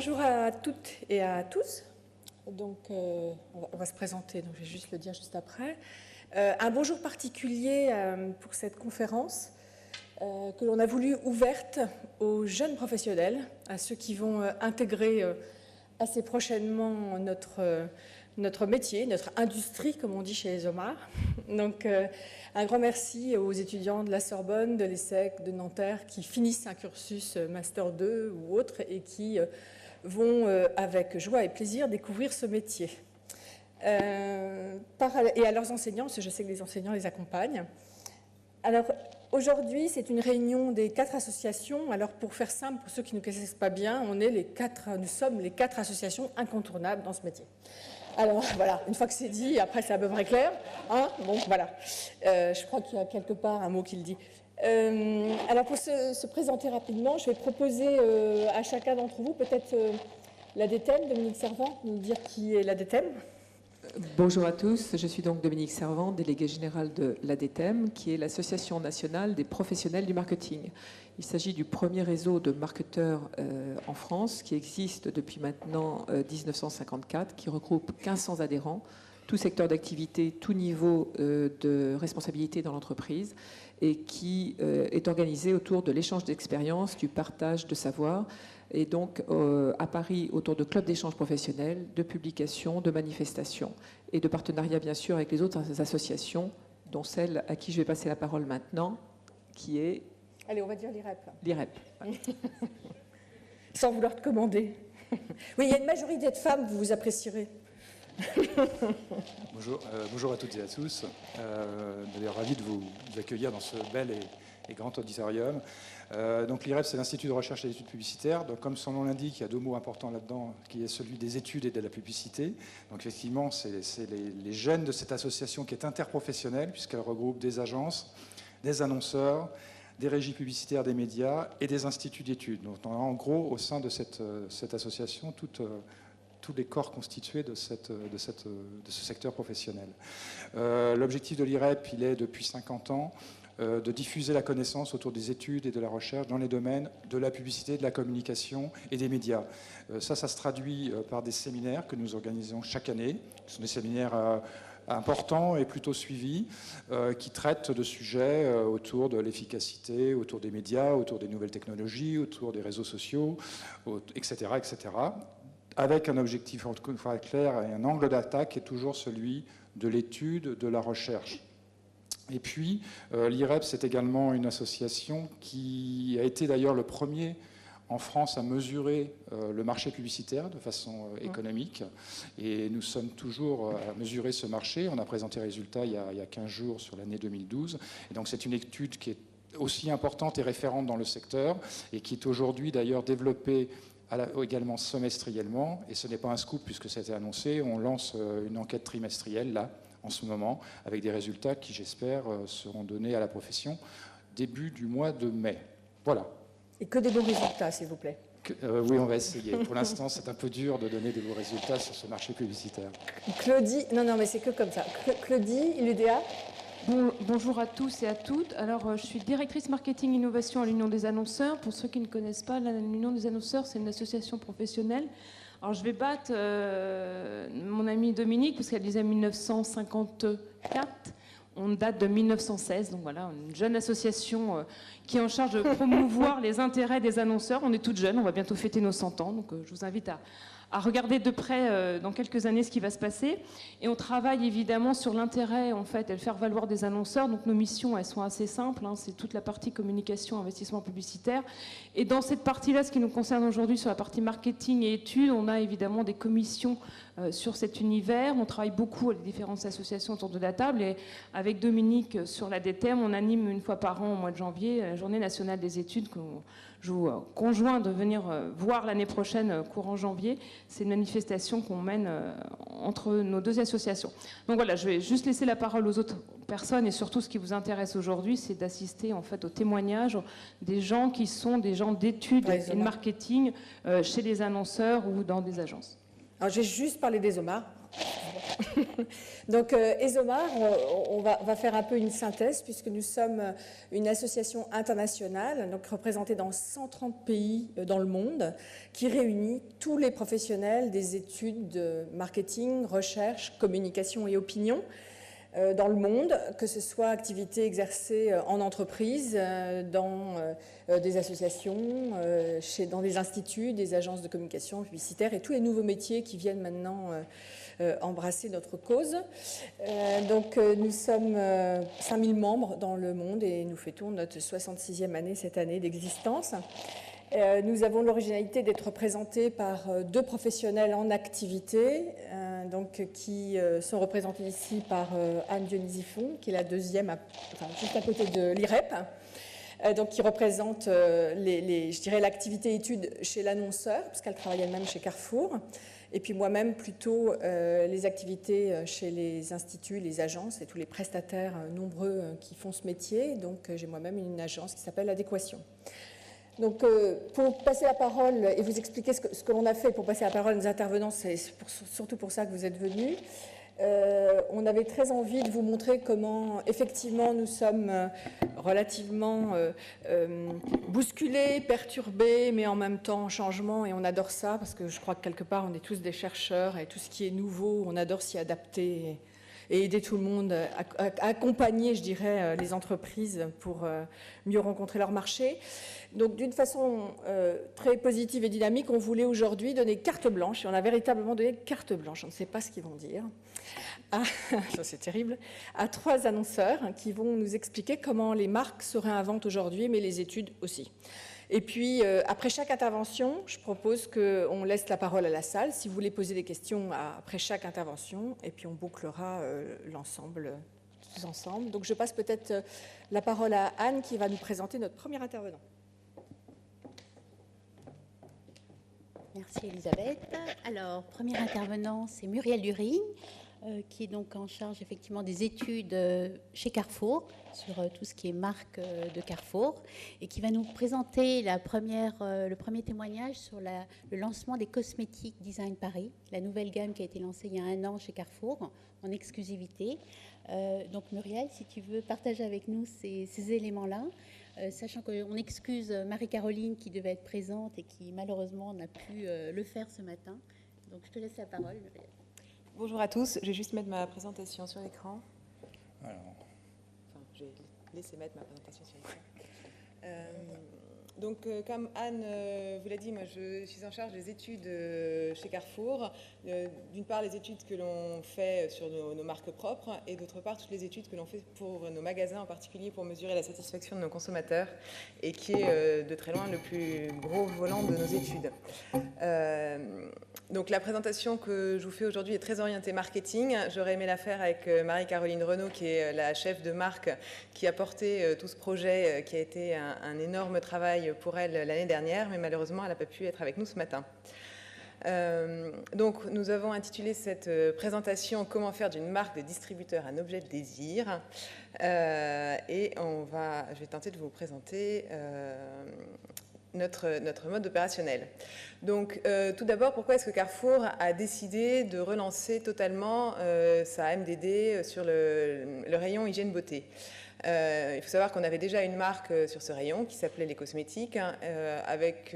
Bonjour à toutes et à tous. Donc, on va se présenter, donc je vais juste le dire juste après. Un bonjour particulier pour cette conférence que l'on a voulu ouverte aux jeunes professionnels, à ceux qui vont intégrer assez prochainement notre métier, notre industrie, comme on dit chez les Homards. Donc, un grand merci aux étudiants de la Sorbonne, de l'ESSEC, de Nanterre, qui finissent un cursus Master 2 ou autre et qui vont avec joie et plaisir découvrir ce métier. Et à leurs enseignants, parce que je sais que les enseignants les accompagnent. Alors, aujourd'hui, c'est une réunion des 4 associations. Alors, pour faire simple, pour ceux qui ne nous connaissent pas bien, nous sommes les 4 associations incontournables dans ce métier. Alors, voilà, une fois que c'est dit, après c'est à peu près clair. Hein, bon, voilà. Je crois qu'il y a quelque part un mot qui le dit. Alors, pour se présenter rapidement, je vais proposer à chacun d'entre vous peut-être l'ADTEM, Dominique Servant, nous dire qui est l'ADTEM. Bonjour à tous, je suis donc Dominique Servant, déléguée générale de l'ADTEM, qui est l'Association nationale des professionnels du marketing. Il s'agit du premier réseau de marketeurs en France qui existe depuis maintenant 1954, qui regroupe 1500 adhérents, tout secteur d'activité, tout niveau de responsabilité dans l'entreprise, et qui est organisé autour de l'échange d'expériences, du partage de savoir, et donc à Paris autour de clubs d'échange professionnels, de publications, de manifestations, et de partenariats bien sûr avec les autres associations, dont celle à qui je vais passer la parole maintenant, qui est... Allez, on va dire l'IREP. L'IREP. Sans vouloir te commander. Oui, il y a une majorité de femmes, vous apprécierez. Bonjour à toutes et à tous. D'ailleurs, ravi de vous accueillir dans ce bel et grand auditorium. Donc l'IREP, c'est l'Institut de recherche et d'études publicitaires. Donc, comme son nom l'indique, il y a 2 mots importants là-dedans, qui est celui des études et de la publicité. Donc effectivement, c'est les jeunes de cette association qui est interprofessionnelle, puisqu'elle regroupe des agences, des annonceurs, des régies publicitaires des médias et des instituts d'études. Donc on a en gros au sein de cette association tous les corps constitués de ce secteur professionnel. L'objectif de l'IREP, il est depuis 50 ans de diffuser la connaissance autour des études et de la recherche dans les domaines de la publicité, de la communication et des médias. Ça se traduit par des séminaires que nous organisons chaque année. Ce sont des séminaires importants et plutôt suivis, qui traitent de sujets autour de l'efficacité, autour des médias, autour des nouvelles technologies, autour des réseaux sociaux, etc., etc., avec un objectif clair et un angle d'attaque qui est toujours celui de l'étude, de la recherche. Et puis, l'IREP, c'est également une association qui a été d'ailleurs le premier en France à mesurer le marché publicitaire de façon économique. Et nous sommes toujours à mesurer ce marché. On a présenté les résultats il y a 15 jours sur l'année 2012. Et donc, c'est une étude qui est aussi importante et référente dans le secteur et qui est aujourd'hui d'ailleurs développée également semestriellement, et ce n'est pas un scoop puisque ça a été annoncé, on lance une enquête trimestrielle là, en ce moment, avec des résultats qui, j'espère, seront donnés à la profession début du mois de mai. Voilà. Et que des bons résultats, s'il vous plaît. Oui, on va essayer. Pour l'instant, c'est un peu dur de donner des bons résultats sur ce marché publicitaire. Claudie, non, mais c'est que comme ça. Claudie, l'UDA. Bonjour à tous et à toutes. Alors, je suis directrice marketing innovation à l'Union des annonceurs. Pour ceux qui ne connaissent pas, l'Union des annonceurs, c'est une association professionnelle. Alors, je vais battre mon amie Dominique, parce qu'elle disait 1954. On date de 1916, donc voilà, une jeune association qui est en charge de promouvoir les intérêts des annonceurs. On est toutes jeunes, on va bientôt fêter nos 100 ans, donc je vous invite à regarder de près dans quelques années ce qui va se passer. Et on travaille évidemment sur l'intérêt, en fait, et le faire valoir des annonceurs. Donc nos missions, elles sont assez simples, hein. C'est toute la partie communication, investissement publicitaire. Et dans cette partie-là, ce qui nous concerne aujourd'hui sur la partie marketing et études, on a évidemment des commissions sur cet univers. On travaille beaucoup avec les différentes associations autour de la table. Et avec Dominique sur l'ADTEM, on anime une fois par an au mois de janvier la Journée nationale des études que je vous conjoins de venir voir l'année prochaine, courant janvier. C'est une manifestation qu'on mène entre nos 2 associations. Donc voilà, je vais juste laisser la parole aux autres personnes, et surtout ce qui vous intéresse aujourd'hui, c'est d'assister en fait au témoignage des gens qui sont des gens d'études et de marketing chez les annonceurs ou dans des agences. Alors j'ai juste parlé des Homards. Donc ESOMAR, on va faire un peu une synthèse puisque nous sommes une association internationale, donc représentée dans 130 pays dans le monde, qui réunit tous les professionnels des études de marketing, recherche, communication et opinion dans le monde, que ce soit activités exercées en entreprise, dans des associations, dans des instituts, des agences de communication publicitaire et tous les nouveaux métiers qui viennent maintenant embrasser notre cause. Donc nous sommes 5000 membres dans le monde et nous fêtons notre 66e année cette année d'existence. Nous avons l'originalité d'être représentés par 2 professionnels en activité, qui sont représentés ici par Anne Dionysifon, qui est la deuxième, juste à côté de l'IREP, qui représente je dirais l'activité études chez l'annonceur, puisqu'elle travaille elle-même chez Carrefour, et puis moi-même plutôt les activités chez les instituts, les agences et tous les prestataires nombreux qui font ce métier. Donc j'ai moi-même une agence qui s'appelle Adéquation. Donc, pour passer la parole et vous expliquer ce que l'on a fait pour passer la parole à nos intervenants, c'est surtout pour ça que vous êtes venus. On avait très envie de vous montrer comment, effectivement, nous sommes relativement bousculés, perturbés, mais en même temps en changement, et on adore ça, parce que je crois que quelque part, on est tous des chercheurs, et tout ce qui est nouveau, on adore s'y adapter et aider tout le monde à accompagner, je dirais, les entreprises pour mieux rencontrer leur marché. Donc, d'une façon très positive et dynamique, on voulait aujourd'hui donner carte blanche, et on a véritablement donné carte blanche, on ne sait pas ce qu'ils vont dire, ça c'est terrible, à 3 annonceurs qui vont nous expliquer comment les marques se réinventent aujourd'hui, mais les études aussi. Et puis, après chaque intervention, je propose qu'on laisse la parole à la salle, si vous voulez poser des questions après chaque intervention, et puis on bouclera l'ensemble, tous ensemble. Donc, je passe peut-être la parole à Anne, qui va nous présenter notre premier intervenant. Merci Elisabeth. Alors, premier intervenant, c'est Muriel During, qui est donc en charge effectivement des études chez Carrefour, sur tout ce qui est marque de Carrefour, et qui va nous présenter le premier témoignage sur le lancement des cosmétiques Design Paris, la nouvelle gamme qui a été lancée il y a 1 an chez Carrefour, en exclusivité. Donc Muriel, si tu veux partager avec nous ces éléments-là, sachant qu'on excuse Marie-Caroline qui devait être présente et qui malheureusement n'a pu le faire ce matin. Donc je te laisse la parole, Muriel. Bonjour à tous, je vais juste mettre ma présentation sur l'écran. Enfin, je vais laisser mettre ma présentation sur l'écran. Donc, comme Anne vous l'a dit, moi je suis en charge des études chez Carrefour. D'une part, les études que l'on fait sur nos marques propres, et d'autre part, toutes les études que l'on fait pour nos magasins, en particulier pour mesurer la satisfaction de nos consommateurs, et qui est de très loin le plus gros volant de nos études. Donc la présentation que je vous fais aujourd'hui est très orientée marketing. J'aurais aimé la faire avec Marie-Caroline Renaud, qui est la chef de marque, qui a porté tout ce projet, qui a été un énorme travail pour elle l'année dernière, mais malheureusement elle n'a pas pu être avec nous ce matin. Donc nous avons intitulé cette présentation « Comment faire d'une marque de distributeur un objet de désir ». Et je vais tenter de vous présenter notre mode opérationnel. Donc, tout d'abord, pourquoi est-ce que Carrefour a décidé de relancer totalement sa MDD sur le rayon hygiène beauté? Il faut savoir qu'on avait déjà une marque sur ce rayon qui s'appelait les cosmétiques, avec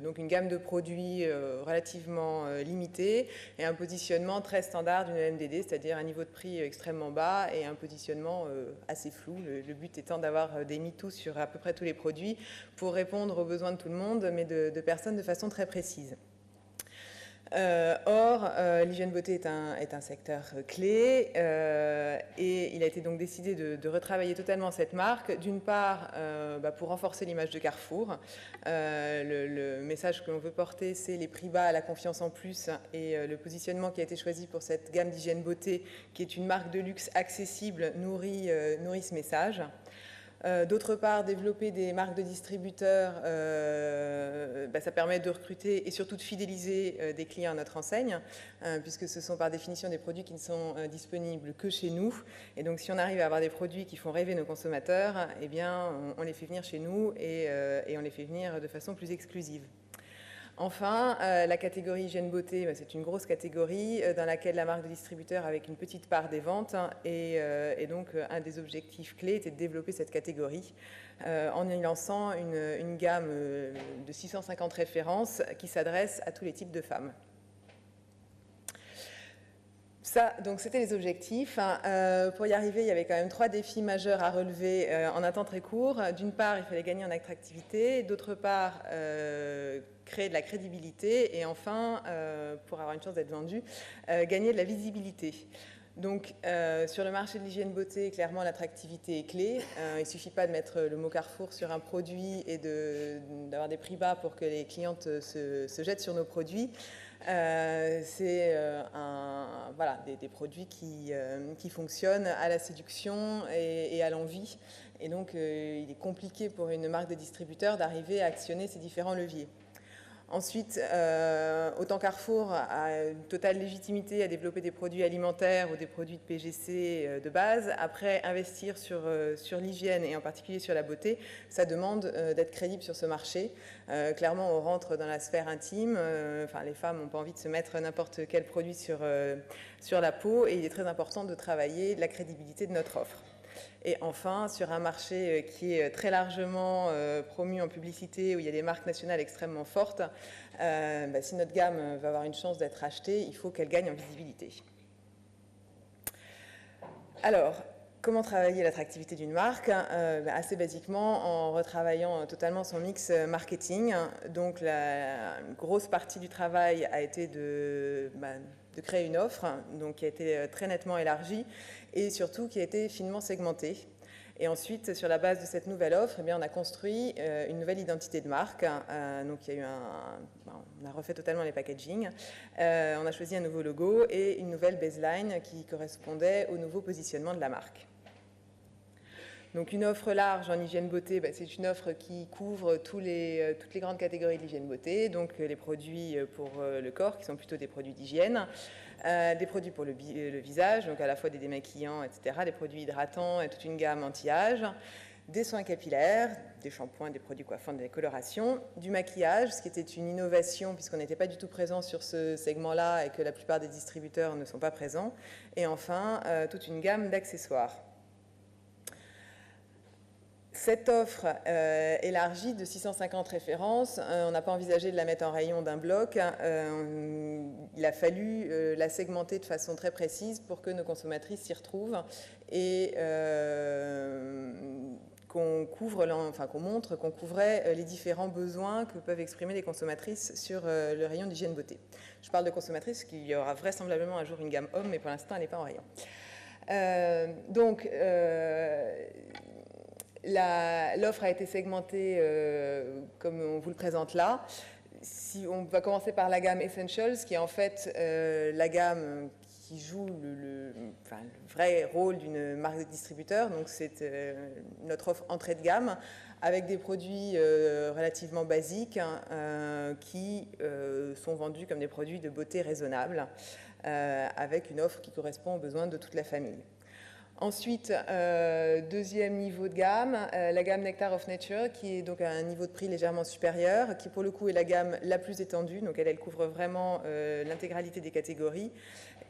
donc une gamme de produits relativement limitée et un positionnement très standard d'une MDD, c'est-à-dire un niveau de prix extrêmement bas et un positionnement assez flou. Le but étant d'avoir des MeToo sur à peu près tous les produits pour répondre aux besoins de tout le monde, mais de personnes de façon très précise. Or, l'hygiène beauté est un secteur clé et il a été donc décidé de retravailler totalement cette marque, d'une part pour renforcer l'image de Carrefour. Le message que l'on veut porter, c'est les prix bas, la confiance en plus, et le positionnement qui a été choisi pour cette gamme d'hygiène beauté, qui est une marque de luxe accessible, nourrit ce message. D'autre part, développer des marques de distributeurs, ça permet de recruter et surtout de fidéliser des clients à notre enseigne, puisque ce sont par définition des produits qui ne sont disponibles que chez nous. Et donc, si on arrive à avoir des produits qui font rêver nos consommateurs, eh bien, on les fait venir chez nous et on les fait venir de façon plus exclusive. Enfin, la catégorie hygiène beauté, c'est une grosse catégorie dans laquelle la marque de distributeur avec une petite part des ventes. Et donc, un des objectifs clés était de développer cette catégorie en y lançant une gamme de 650 références qui s'adresse à tous les types de femmes. Ça, donc c'était les objectifs. Pour y arriver, il y avait quand même 3 défis majeurs à relever en un temps très court. D'une part, il fallait gagner en attractivité. D'autre part, créer de la crédibilité. Et enfin, pour avoir une chance d'être vendu, gagner de la visibilité. Donc, sur le marché de l'hygiène beauté, clairement, l'attractivité est clé. Il ne suffit pas de mettre le mot Carrefour sur un produit et d'avoir des prix bas pour que les clientes se jettent sur nos produits. C'est voilà, des produits qui fonctionnent à la séduction et à l'envie. Et donc, il est compliqué pour une marque de distributeur d'arriver à actionner ces différents leviers. Ensuite, autant Carrefour a une totale légitimité à développer des produits alimentaires ou des produits de PGC de base. Après, investir sur l'hygiène et en particulier sur la beauté, ça demande d'être crédible sur ce marché. Clairement, on rentre dans la sphère intime. Enfin, les femmes n'ont pas envie de se mettre n'importe quel produit sur la peau. Et il est très important de travailler la crédibilité de notre offre. Et enfin, sur un marché qui est très largement promu en publicité, où il y a des marques nationales extrêmement fortes, si notre gamme va avoir une chance d'être achetée, il faut qu'elle gagne en visibilité. Alors, comment travailler l'attractivité d'une marque? Assez basiquement, en retravaillant totalement son mix marketing. Donc, la grosse partie du travail a été de créer une offre, donc qui a été très nettement élargie, et surtout qui a été finement segmentée. Et ensuite, sur la base de cette nouvelle offre, eh bien, on a construit une nouvelle identité de marque. Donc, il y a eu on a refait totalement les packaging. On a choisi un nouveau logo et une nouvelle baseline qui correspondait au nouveau positionnement de la marque. Donc, une offre large en hygiène beauté, c'est une offre qui couvre toutes les grandes catégories de l'hygiène beauté. Donc, les produits pour le corps, qui sont plutôt des produits d'hygiène. Des produits pour le visage, donc à la fois des démaquillants, etc., des produits hydratants et toute une gamme anti-âge, des soins capillaires, des shampoings, des produits coiffants, des colorations, du maquillage, ce qui était une innovation puisqu'on n'était pas du tout présent sur ce segment-là et que la plupart des distributeurs ne sont pas présents, et enfin toute une gamme d'accessoires. Cette offre élargie de 650 références, on n'a pas envisagé de la mettre en rayon d'un bloc. Il a fallu la segmenter de façon très précise pour que nos consommatrices s'y retrouvent et qu'on montre qu'on couvrait les différents besoins que peuvent exprimer les consommatrices sur le rayon d'hygiène beauté. Je parle de consommatrices parce qu'il y aura vraisemblablement un jour une gamme homme, mais pour l'instant elle n'est pas en rayon. L'offre a été segmentée comme on vous le présente là. Si on va commencer par la gamme Essentials, qui est en fait la gamme qui joue le vrai rôle d'une marque de distributeur. Donc c'est notre offre entrée de gamme avec des produits relativement basiques qui sont vendus comme des produits de beauté raisonnables avec une offre qui correspond aux besoins de toute la famille. Ensuite, deuxième niveau de gamme, la gamme Nectar of Nature, qui est donc à un niveau de prix légèrement supérieur, qui pour le coup est la gamme la plus étendue, donc elle couvre vraiment l'intégralité des catégories,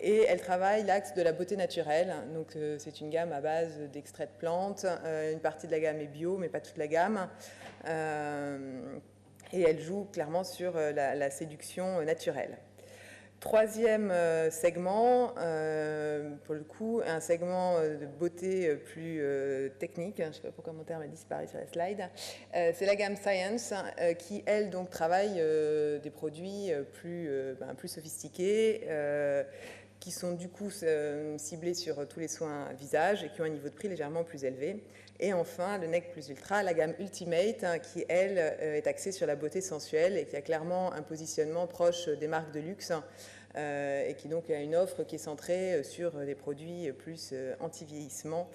et elle travaille l'axe de la beauté naturelle, donc c'est une gamme à base d'extraits de plantes, une partie de la gamme est bio, mais pas toute la gamme, et elle joue clairement sur la séduction naturelle. Troisième segment, pour le coup, un segment de beauté plus technique, je ne sais pas pourquoi mon terme a disparu sur la slide, c'est la gamme Science qui, elle, donc, travaille des produits plus sophistiqués, qui sont du coup ciblés sur tous les soins visage et qui ont un niveau de prix légèrement plus élevé. Et enfin, le Nec Plus Ultra, la gamme Ultimate, qui, elle, est axée sur la beauté sensuelle et qui a clairement un positionnement proche des marques de luxe et qui donc a une offre qui est centrée sur des produits plus anti-vieillissement,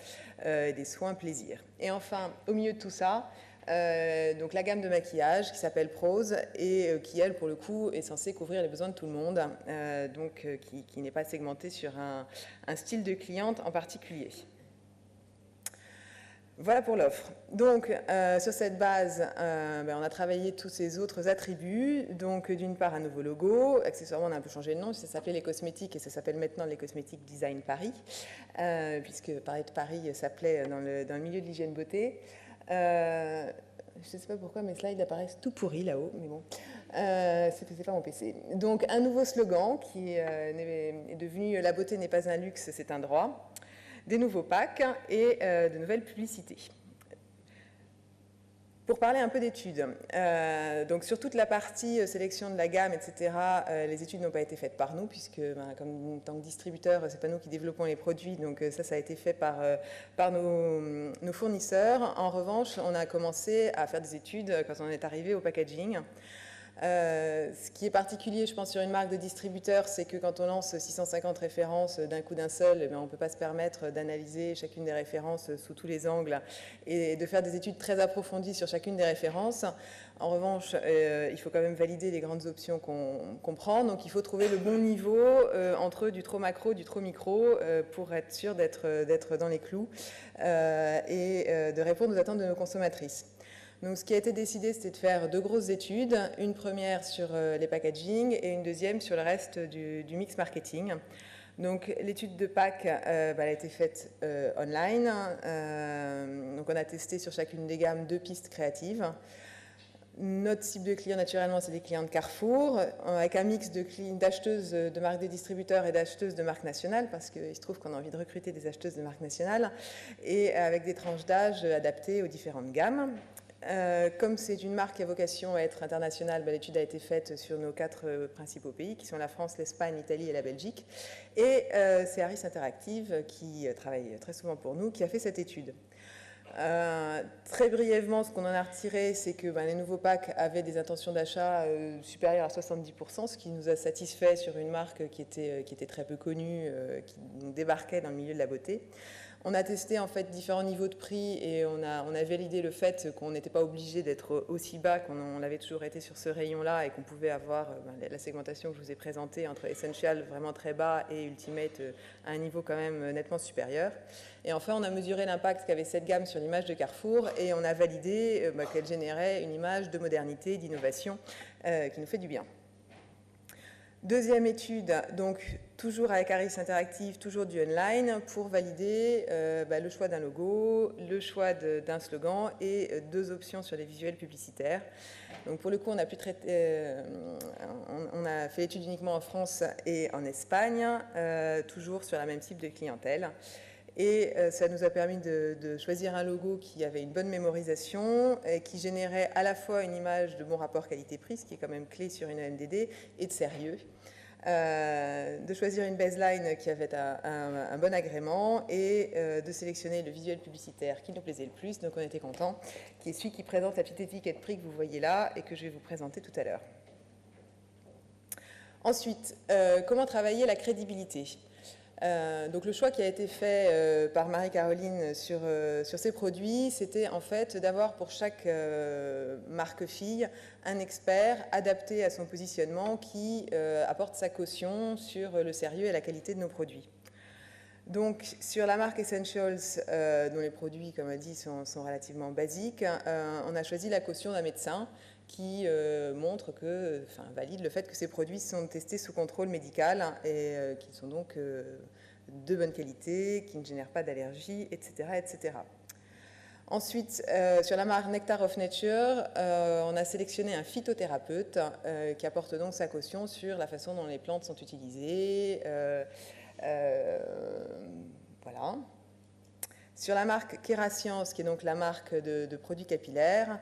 des soins plaisir. Et enfin, au milieu de tout ça, donc la gamme de maquillage qui s'appelle Prose et qui, elle, pour le coup, est censée couvrir les besoins de tout le monde, donc qui n'est pas segmentée sur un style de cliente en particulier. Voilà pour l'offre. Donc, sur cette base, on a travaillé tous ces autres attributs. Donc, d'une part, un nouveau logo. Accessoirement, on a un peu changé de nom. Ça s'appelait Les Cosmétiques et ça s'appelle maintenant Les Cosmétiques Design Paris, puisque parler de Paris s'appelait dans le milieu de l'hygiène beauté. Je ne sais pas pourquoi mes slides apparaissent tout pourris là-haut, mais bon, c'est pas mon PC. Donc, un nouveau slogan qui est devenu « La beauté n'est pas un luxe, c'est un droit ». Des nouveaux packs et de nouvelles publicités. Pour parler un peu d'études, donc sur toute la partie sélection de la gamme, etc., les études n'ont pas été faites par nous, puisque comme en tant que distributeur, c'est pas nous qui développons les produits, donc ça a été fait par nos fournisseurs. En revanche, on a commencé à faire des études quand on est arrivé au packaging. Ce qui est particulier, je pense, sur une marque de distributeur, c'est que quand on lance 650 références d'un coup d'un seul, on ne peut pas se permettre d'analyser chacune des références sous tous les angles et de faire des études très approfondies sur chacune des références. En revanche, il faut quand même valider les grandes options qu'on prend. Donc, il faut trouver le bon niveau entre du trop macro, du trop micro, pour être sûr d'être dans les clous et de répondre aux attentes de nos consommatrices. Donc, ce qui a été décidé, c'était de faire 2 grosses études, une première sur les packaging et une deuxième sur le reste du mix marketing. Donc, l'étude de pack, elle a été faite online. Donc, on a testé sur chacune des gammes 2 pistes créatives. Notre cible de clients, naturellement, c'est les clients de Carrefour, avec un mix d'acheteuses de marques des distributeurs et d'acheteuses de marques nationales, parce qu'il se trouve qu'on a envie de recruter des acheteuses de marques nationales, et avec des tranches d'âge adaptées aux différentes gammes. Comme c'est une marque qui a vocation à être internationale, l'étude a été faite sur nos 4 principaux pays, qui sont la France, l'Espagne, l'Italie et la Belgique. Et c'est Harris Interactive, qui travaille très souvent pour nous, qui a fait cette étude. Très brièvement, ce qu'on en a retiré, c'est que les nouveaux packs avaient des intentions d'achat supérieures à 70%, ce qui nous a satisfait sur une marque qui était très peu connue, qui débarquait dans le milieu de la beauté. On a testé en fait différents niveaux de prix et on a validé le fait qu'on n'était pas obligé d'être aussi bas qu'on l'avait toujours été sur ce rayon-là et qu'on pouvait avoir la segmentation que je vous ai présentée entre Essential vraiment très bas et Ultimate à un niveau quand même nettement supérieur. Et enfin, on a mesuré l'impact qu'avait cette gamme sur l'image de Carrefour et on a validé qu'elle générait une image de modernité, d'innovation qui nous fait du bien. Deuxième étude, donc toujours avec Harris Interactive, toujours du online, pour valider le choix d'un logo, le choix d'un slogan et 2 options sur les visuels publicitaires. Donc pour le coup, on a fait l'étude uniquement en France et en Espagne, toujours sur la même cible de clientèle. Et ça nous a permis de choisir un logo qui avait une bonne mémorisation, et qui générait à la fois une image de bon rapport qualité-prix, ce qui est quand même clé sur une EMDD, et de sérieux. De choisir une baseline qui avait un bon agrément et de sélectionner le visuel publicitaire qui nous plaisait le plus, donc on était content, qui est celui qui présente la petite étiquette prix que vous voyez là et que je vais vous présenter tout à l'heure. Ensuite, comment travailler la crédibilité ? Donc le choix qui a été fait par Marie-Caroline sur ces produits, c'était en fait d'avoir pour chaque marque fille un expert adapté à son positionnement qui apporte sa caution sur le sérieux et la qualité de nos produits. Donc sur la marque Essentials, dont les produits, comme on dit, sont relativement basiques, on a choisi la caution d'un médecin qui valide le fait que ces produits sont testés sous contrôle médical et qui sont donc de bonne qualité, qui ne génèrent pas d'allergie, etc., etc. Ensuite, sur la marque Nectar of Nature, on a sélectionné un phytothérapeute qui apporte donc sa caution sur la façon dont les plantes sont utilisées. Voilà. Sur la marque Kerascience, qui est donc la marque de produits capillaires,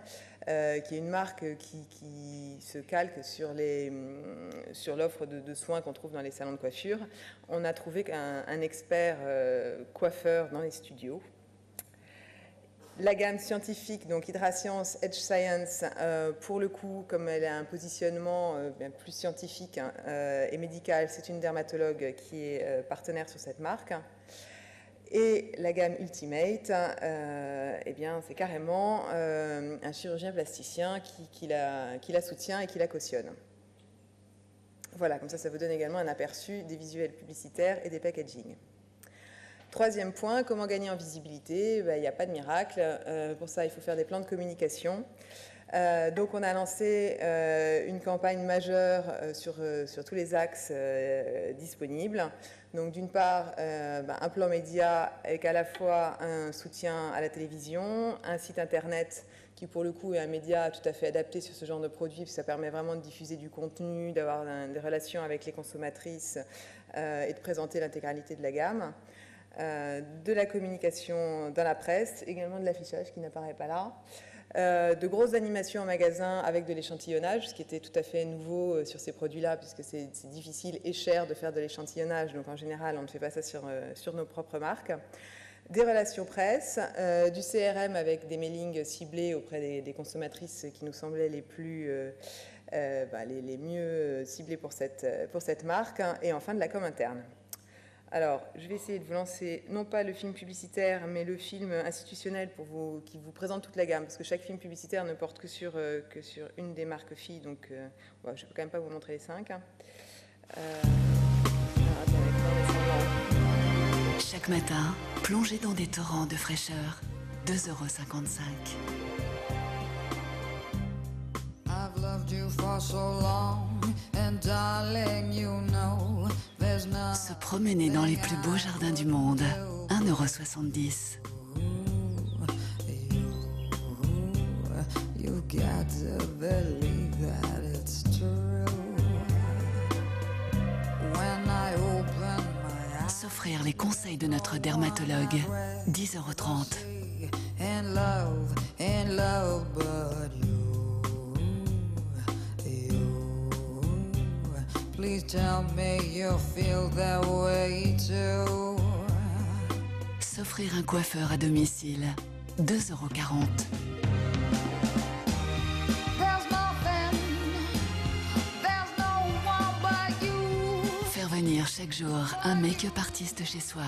qui est une marque qui se calque sur l'offre de soins qu'on trouve dans les salons de coiffure, on a trouvé un expert coiffeur dans les studios. La gamme scientifique, donc Hydrascience, Edge Science, pour le coup, comme elle a un positionnement bien plus scientifique et médical, c'est une dermatologue qui est partenaire sur cette marque. Et la gamme Ultimate, c'est carrément un chirurgien plasticien qui la soutient et qui la cautionne. Voilà, comme ça vous donne également un aperçu des visuels publicitaires et des packaging. Troisième point, comment gagner en visibilité? Il n'y a pas de miracle. Pour ça, il faut faire des plans de communication. Donc on a lancé une campagne majeure sur tous les axes disponibles. Donc d'une part, un plan média avec à la fois un soutien à la télévision, un site internet qui pour le coup est un média tout à fait adapté sur ce genre de produit, parce que ça permet vraiment de diffuser du contenu, d'avoir des relations avec les consommatrices et de présenter l'intégralité de la gamme. De la communication dans la presse, également de l'affichage qui n'apparaît pas là. De grosses animations en magasin avec de l'échantillonnage, ce qui était tout à fait nouveau sur ces produits-là, puisque c'est difficile et cher de faire de l'échantillonnage, donc en général on ne fait pas ça sur nos propres marques. Des relations presse, du CRM avec des mailings ciblés auprès des consommatrices qui nous semblaient les mieux ciblées pour cette marque, et enfin de la com interne. Alors, je vais essayer de vous lancer, non pas le film publicitaire, mais le film institutionnel qui vous présente toute la gamme, parce que chaque film publicitaire ne porte que sur une des marques filles, donc je ne peux quand même pas vous montrer les 5. Chaque matin, plongez dans des torrents de fraîcheur, 2,55 €. Se promener dans les plus beaux jardins du monde, 1,70 €. S'offrir les conseils de notre dermatologue, 10,30 €. S'offrir un coiffeur à domicile, 2,40 €. Faire venir chaque jour un make-up artiste chez soi,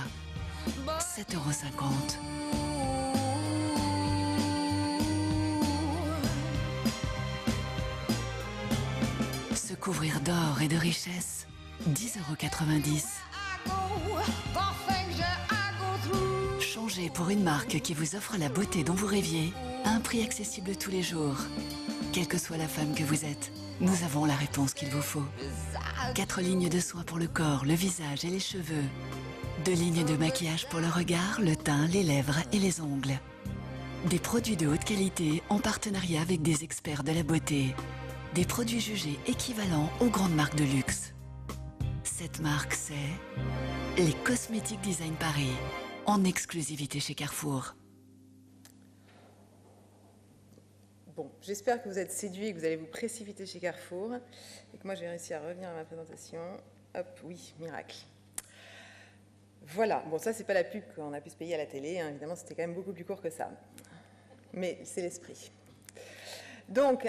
7,50 €. Se couvrir d'or et de richesse, 10,90 €. Changez pour une marque qui vous offre la beauté dont vous rêviez, à un prix accessible tous les jours. Quelle que soit la femme que vous êtes, nous avons la réponse qu'il vous faut. 4 lignes de soins pour le corps, le visage et les cheveux. 2 lignes de maquillage pour le regard, le teint, les lèvres et les ongles. Des produits de haute qualité en partenariat avec des experts de la beauté. Des produits jugés équivalents aux grandes marques de luxe. Cette marque, c'est les Cosmétiques Design Paris, en exclusivité chez Carrefour. Bon, j'espère que vous êtes séduits et que vous allez vous précipiter chez Carrefour, et que moi j'ai réussi à revenir à ma présentation. Hop, oui, miracle. Voilà, bon ça c'est pas la pub qu'on a pu se payer à la télé, hein. Évidemment c'était quand même beaucoup plus court que ça. Mais c'est l'esprit. Donc,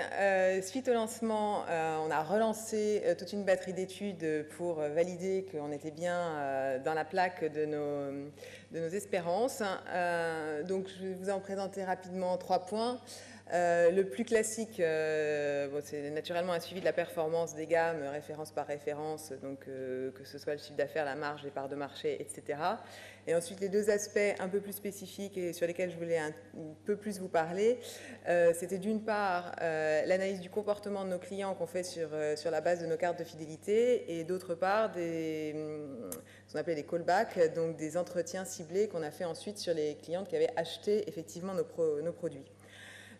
suite au lancement, on a relancé toute une batterie d'études pour valider qu'on était bien dans la plaque de nos espérances. Donc, je vais vous en présenter rapidement 3 points. Le plus classique, c'est naturellement un suivi de la performance des gammes, référence par référence, donc que ce soit le chiffre d'affaires, la marge, les parts de marché, etc. Et ensuite, les 2 aspects un peu plus spécifiques et sur lesquels je voulais un peu plus vous parler, c'était d'une part l'analyse du comportement de nos clients qu'on fait sur la base de nos cartes de fidélité, et d'autre part ce qu'on appelait les callbacks, donc des entretiens ciblés qu'on a fait ensuite sur les clientes qui avaient acheté effectivement nos produits.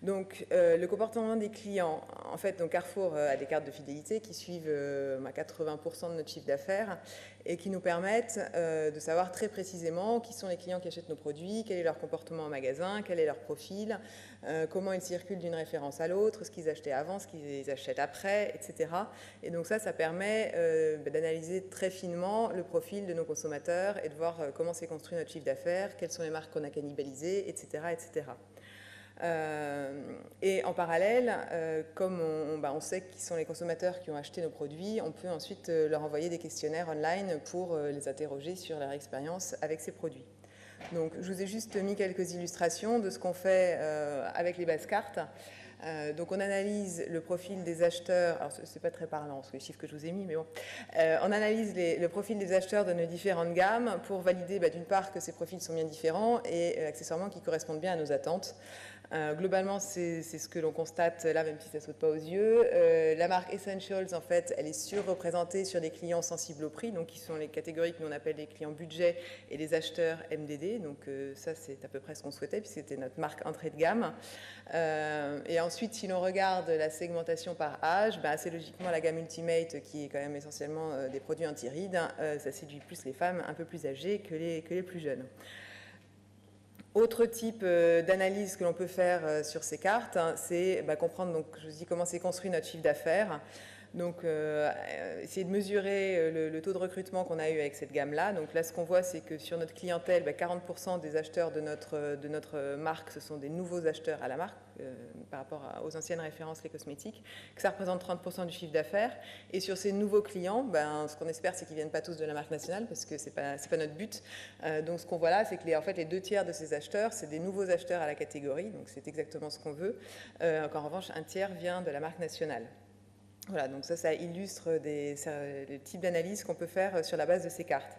Donc, le comportement des clients, en fait, donc Carrefour a des cartes de fidélité qui suivent 80% de notre chiffre d'affaires et qui nous permettent de savoir très précisément qui sont les clients qui achètent nos produits, quel est leur comportement en magasin, quel est leur profil, comment ils circulent d'une référence à l'autre, ce qu'ils achetaient avant, ce qu'ils achètent après, etc. Et donc ça permet d'analyser très finement le profil de nos consommateurs et de voir comment s'est construit notre chiffre d'affaires, quelles sont les marques qu'on a cannibalisées, etc., etc. Et en parallèle, comme on sait qui sont les consommateurs qui ont acheté nos produits, on peut ensuite leur envoyer des questionnaires online pour les interroger sur leur expérience avec ces produits. Donc, je vous ai juste mis quelques illustrations de ce qu'on fait avec les bases cartes. Donc on analyse le profil des acheteurs, alors c'est pas très parlant, les chiffres que je vous ai mis, mais bon. On analyse le profil des acheteurs de nos différentes gammes pour valider d'une part que ces profils sont bien différents et accessoirement qu'ils correspondent bien à nos attentes. Globalement, c'est ce que l'on constate là, même si ça ne saute pas aux yeux. La marque Essentials, en fait, elle est surreprésentée sur des clients sensibles au prix, donc qui sont les catégories que nous on appelle les clients budget et les acheteurs MDD. Donc ça, c'est à peu près ce qu'on souhaitait, puisque c'était notre marque entrée de gamme. Et ensuite, si l'on regarde la segmentation par âge, assez logiquement, la gamme Ultimate, qui est quand même essentiellement des produits anti-rides, ça séduit plus les femmes un peu plus âgées que les plus jeunes. Autre type d'analyse que l'on peut faire sur ces cartes, c'est comprendre, donc, je vous dis, comment s'est construit notre chiffre d'affaires. Donc, essayer de mesurer le taux de recrutement qu'on a eu avec cette gamme-là. Donc là, ce qu'on voit, c'est que sur notre clientèle, 40% des acheteurs de notre marque, ce sont des nouveaux acheteurs à la marque, par rapport aux anciennes références, les cosmétiques, que ça représente 30% du chiffre d'affaires. Et sur ces nouveaux clients, ce qu'on espère, c'est qu'ils ne viennent pas tous de la marque nationale, parce que ce n'est pas notre but. Donc, ce qu'on voit là, c'est que en fait, les 2 tiers de ces acheteurs, c'est des nouveaux acheteurs à la catégorie. Donc, c'est exactement ce qu'on veut. En revanche, 1 tiers vient de la marque nationale. Voilà, donc ça illustre le type d'analyse qu'on peut faire sur la base de ces cartes.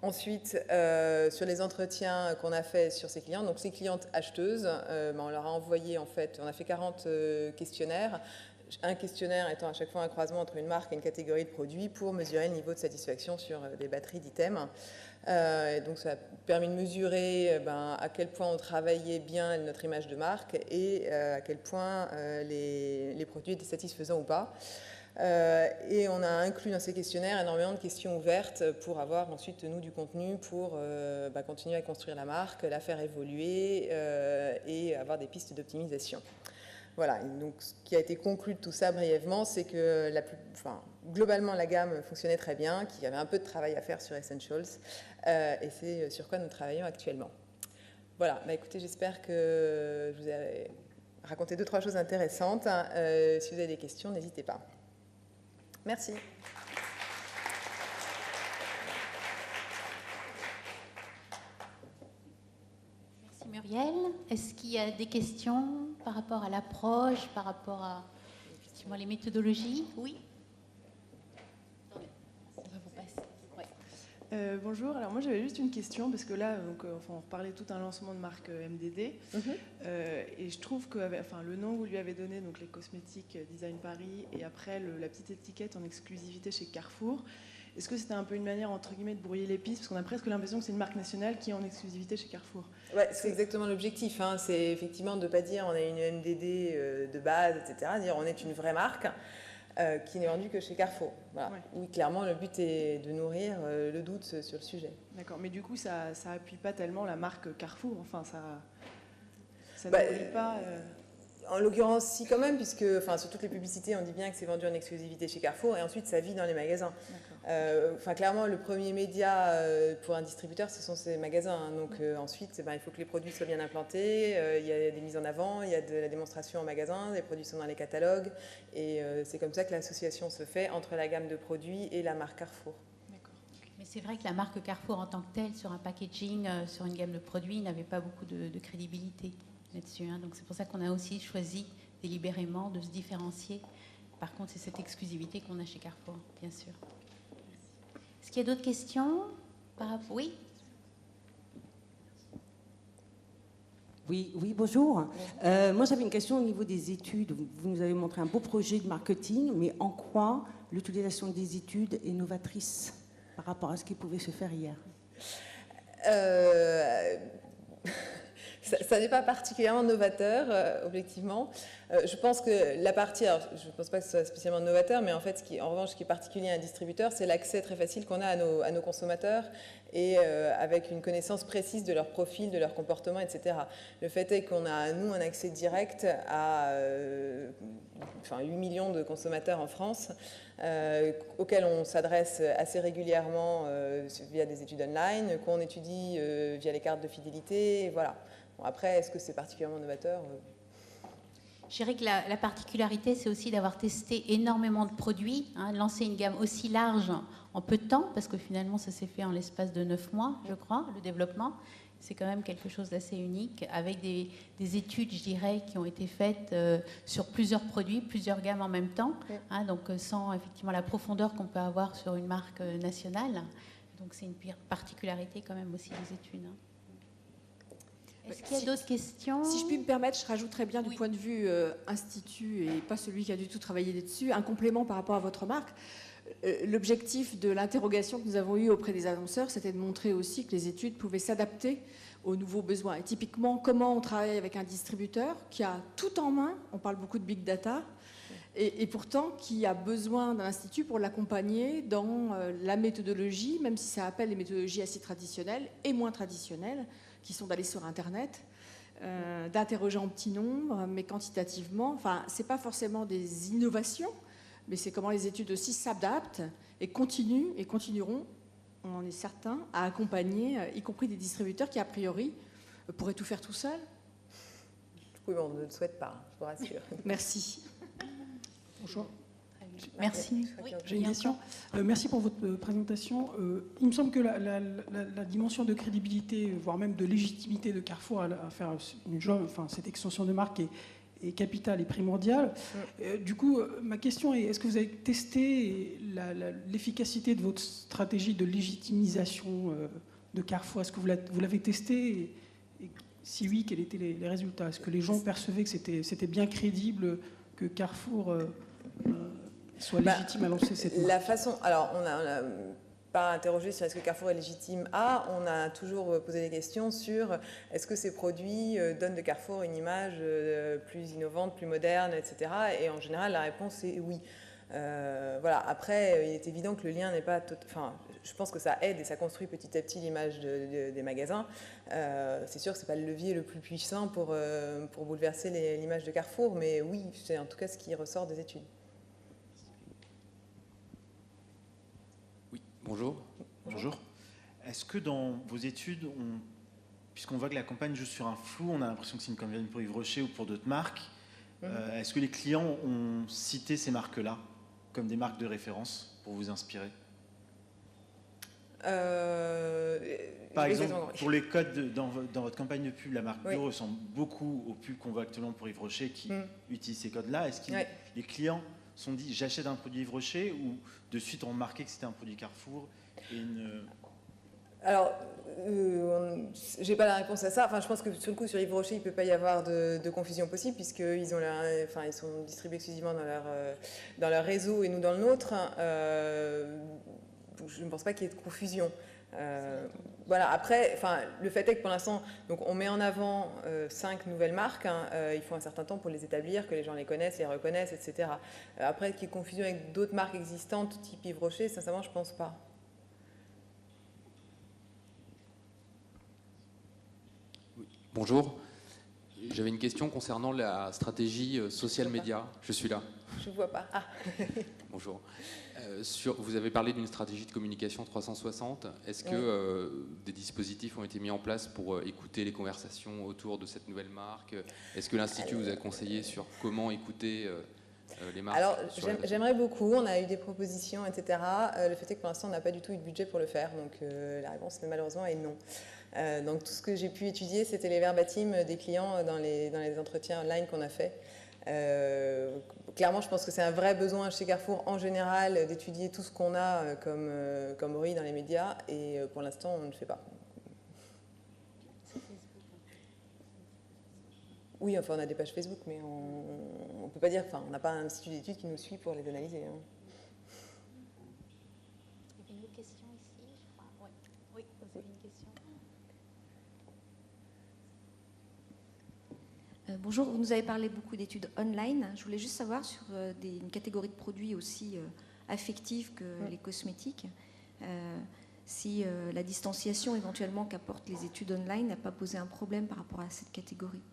Ensuite, sur les entretiens qu'on a fait sur ces clients, donc ces clientes acheteuses, on leur a envoyé, en fait, on a fait 40 questionnaires, un questionnaire étant à chaque fois un croisement entre une marque et une catégorie de produits pour mesurer le niveau de satisfaction sur des batteries d'items. Et donc ça a permis de mesurer à quel point on travaillait bien notre image de marque et à quel point les produits étaient satisfaisants ou pas. Et on a inclus dans ces questionnaires énormément de questions ouvertes pour avoir ensuite, nous, du contenu pour continuer à construire la marque, la faire évoluer et avoir des pistes d'optimisation. Voilà, et donc ce qui a été conclu de tout ça brièvement, c'est que globalement la gamme fonctionnait très bien, qu'il y avait un peu de travail à faire sur Essentials, et c'est sur quoi nous travaillons actuellement. Voilà, écoutez, j'espère que je vous ai raconté 2-3 choses intéressantes. Si vous avez des questions, n'hésitez pas. Merci. Merci Muriel. Est-ce qu'il y a des questions par rapport à l'approche, par rapport à effectivement les méthodologies? Oui. Bonjour, alors moi j'avais juste une question parce que là on reparlait tout un lancement de marque MDD et je trouve que le nom que vous lui avez donné, donc les cosmétiques Design Paris et après la petite étiquette en exclusivité chez Carrefour, est-ce que c'était un peu une manière entre guillemets de brouiller les pistes parce qu'on a presque l'impression que c'est une marque nationale qui est en exclusivité chez Carrefour? Ouais, c'est exactement l'objectif, c'est effectivement de ne pas dire on a une MDD de base, etc., dire on est une vraie marque. Qui n'est vendu que chez Carrefour. Voilà. Ouais. Oui, clairement, le but est de nourrir le doute sur le sujet. D'accord, mais du coup, ça appuie pas tellement la marque Carrefour. Enfin, ça n'oublie pas. En l'occurrence, si quand même, puisque sur toutes les publicités, on dit bien que c'est vendu en exclusivité chez Carrefour, et ensuite ça vit dans les magasins. Clairement, le premier média pour un distributeur, ce sont ces magasins. Donc ensuite, il faut que les produits soient bien implantés, il y a des mises en avant, il y a de la démonstration en magasin, les produits sont dans les catalogues, et c'est comme ça que l'association se fait entre la gamme de produits et la marque Carrefour. Mais c'est vrai que la marque Carrefour en tant que telle, sur un packaging, sur une gamme de produits, n'avait pas beaucoup de crédibilité là-dessus. Donc c'est pour ça qu'on a aussi choisi délibérément de se différencier. Par contre, c'est cette exclusivité qu'on a chez Carrefour, bien sûr. Est-ce qu'il y a d'autres questions? Oui. Oui, bonjour. Moi, j'avais une question au niveau des études. Vous nous avez montré un beau projet de marketing, mais en quoi l'utilisation des études est novatrice par rapport à ce qui pouvait se faire hier? Ça n'est pas particulièrement novateur, objectivement. Je pense que la partie, alors je ne pense pas que ce soit spécialement novateur, mais en fait, en revanche, ce qui est particulier à un distributeur, c'est l'accès très facile qu'on a à nos consommateurs et avec une connaissance précise de leur profil, de leur comportement, etc. Le fait est qu'on a, nous, un accès direct à 8 millions de consommateurs en France, auxquels on s'adresse assez régulièrement via des études online, qu'on étudie via les cartes de fidélité, et voilà. Bon, après, est-ce que c'est particulièrement novateur? Je dirais que la particularité, c'est aussi d'avoir testé énormément de produits, hein, lancer une gamme aussi large en peu de temps, parce que finalement, ça s'est fait en l'espace de 9 mois, je crois, le développement. C'est quand même quelque chose d'assez unique, avec des études, je dirais, qui ont été faites sur plusieurs produits, plusieurs gammes en même temps, hein, donc sans effectivement la profondeur qu'on peut avoir sur une marque nationale. Donc c'est une particularité quand même aussi des études. Hein. Est-ce qu'il y a d'autres questions? Si je puis me permettre, je rajouterais bien du point de vue institut et pas celui qui a du tout travaillé dessus, un complément par rapport à votre marque. L'objectif de l'interrogation que nous avons eue auprès des annonceurs, c'était de montrer aussi que les études pouvaient s'adapter aux nouveaux besoins. Et typiquement, comment on travaille avec un distributeur qui a tout en main, on parle beaucoup de big data, et pourtant qui a besoin d'un institut pour l'accompagner dans la méthodologie, même si ça appelle les méthodologies assez traditionnelles et moins traditionnelles, qui sont d'aller sur Internet, d'interroger en petit nombre, mais quantitativement. Enfin, ce n'est pas forcément des innovations, mais c'est comment les études aussi s'adaptent et continuent et continueront, on en est certain, à accompagner, y compris des distributeurs qui, a priori, pourraient tout faire tout seuls. Oui, on ne le souhaite pas, je vous rassure. Merci. Bonjour. Merci. J'ai une question. Merci pour votre présentation. Il me semble que la dimension de crédibilité, voire même de légitimité de Carrefour à faire une job, enfin, cette extension de marque est capitale et primordiale. Du coup, ma question est, est-ce que vous avez testé l'efficacité de votre stratégie de légitimisation de Carrefour? Est-ce que vous l'avez testé et si oui, quels étaient les résultats? Est-ce que les gens percevaient que c'était bien crédible que Carrefour soit légitime à lancer cette marque? La façon, alors on n'a pas interrogé sur est-ce que Carrefour est légitime on a toujours posé des questions sur est-ce que ces produits donnent de Carrefour une image plus innovante, plus moderne, etc. Et en général, la réponse est oui. Voilà. Après, il est évident que le lien n'est pas... Enfin, je pense que ça aide et ça construit petit à petit l'image des magasins. C'est sûr que ce n'est pas le levier le plus puissant pour bouleverser l'image de Carrefour, mais oui, c'est en tout cas ce qui ressort des études. Oui, bonjour. Bonjour. Est-ce que dans vos études, puisqu'on voit que la campagne joue sur un flou, on a l'impression que c'est une campagne pour Yves Rocher ou pour d'autres marques, est-ce que les clients ont cité ces marques-là comme des marques de référence pour vous inspirer? Par exemple, pour les codes dans votre campagne de pub, la marque Bio ressemble beaucoup aux pubs qu'on voit actuellement pour Yves Rocher qui utilisent ces codes-là. Est-ce que les clients se sont dit j'achète un produit Yves Rocher ou de suite ont remarqué que c'était un produit Carrefour Alors, j'ai pas la réponse à ça. Enfin, je pense que sur le coup, sur Yves Rocher, il peut pas y avoir de confusion possible puisqu'ils ils sont distribués exclusivement dans leur réseau et nous dans le nôtre. Je ne pense pas qu'il y ait de confusion. Voilà. Après, le fait est que pour l'instant, donc on met en avant 5 nouvelles marques. Il faut un certain temps pour les établir, que les gens les connaissent, les reconnaissent, etc. Après, qu'il y ait confusion avec d'autres marques existantes, type Yves Rocher, sincèrement, je pense pas. Oui. Bonjour. J'avais une question concernant la stratégie social media. Je suis là. Je ne vois pas. Ah. Bonjour. Vous avez parlé d'une stratégie de communication 360. Est-ce que des dispositifs ont été mis en place pour écouter les conversations autour de cette nouvelle marque? Est-ce que l'Institut vous a conseillé sur comment écouter les marques? Alors, j'aimerais beaucoup. On a eu des propositions, etc. Le fait est que pour l'instant, on n'a pas du tout eu de budget pour le faire. Donc, la réponse, malheureusement, est non. Donc, tout ce que j'ai pu étudier, c'était les verbatim des clients dans les entretiens online qu'on a fait. Clairement, je pense que c'est un vrai besoin chez Carrefour en général d'étudier tout ce qu'on a comme bruit dans les médias et pour l'instant, on ne le fait pas. Oui, enfin, on a des pages Facebook, mais on ne peut pas dire, enfin, on n'a pas un institut d'études qui nous suit pour les analyser. Hein. Il y avait une autre question ici, je crois. Ouais. Oui, vous avez une question. Bonjour, vous nous avez parlé beaucoup d'études online. Je voulais juste savoir sur une catégorie de produits aussi affectifs que les cosmétiques, si la distanciation éventuellement qu'apportent les études online n'a pas posé un problème par rapport à cette catégorie.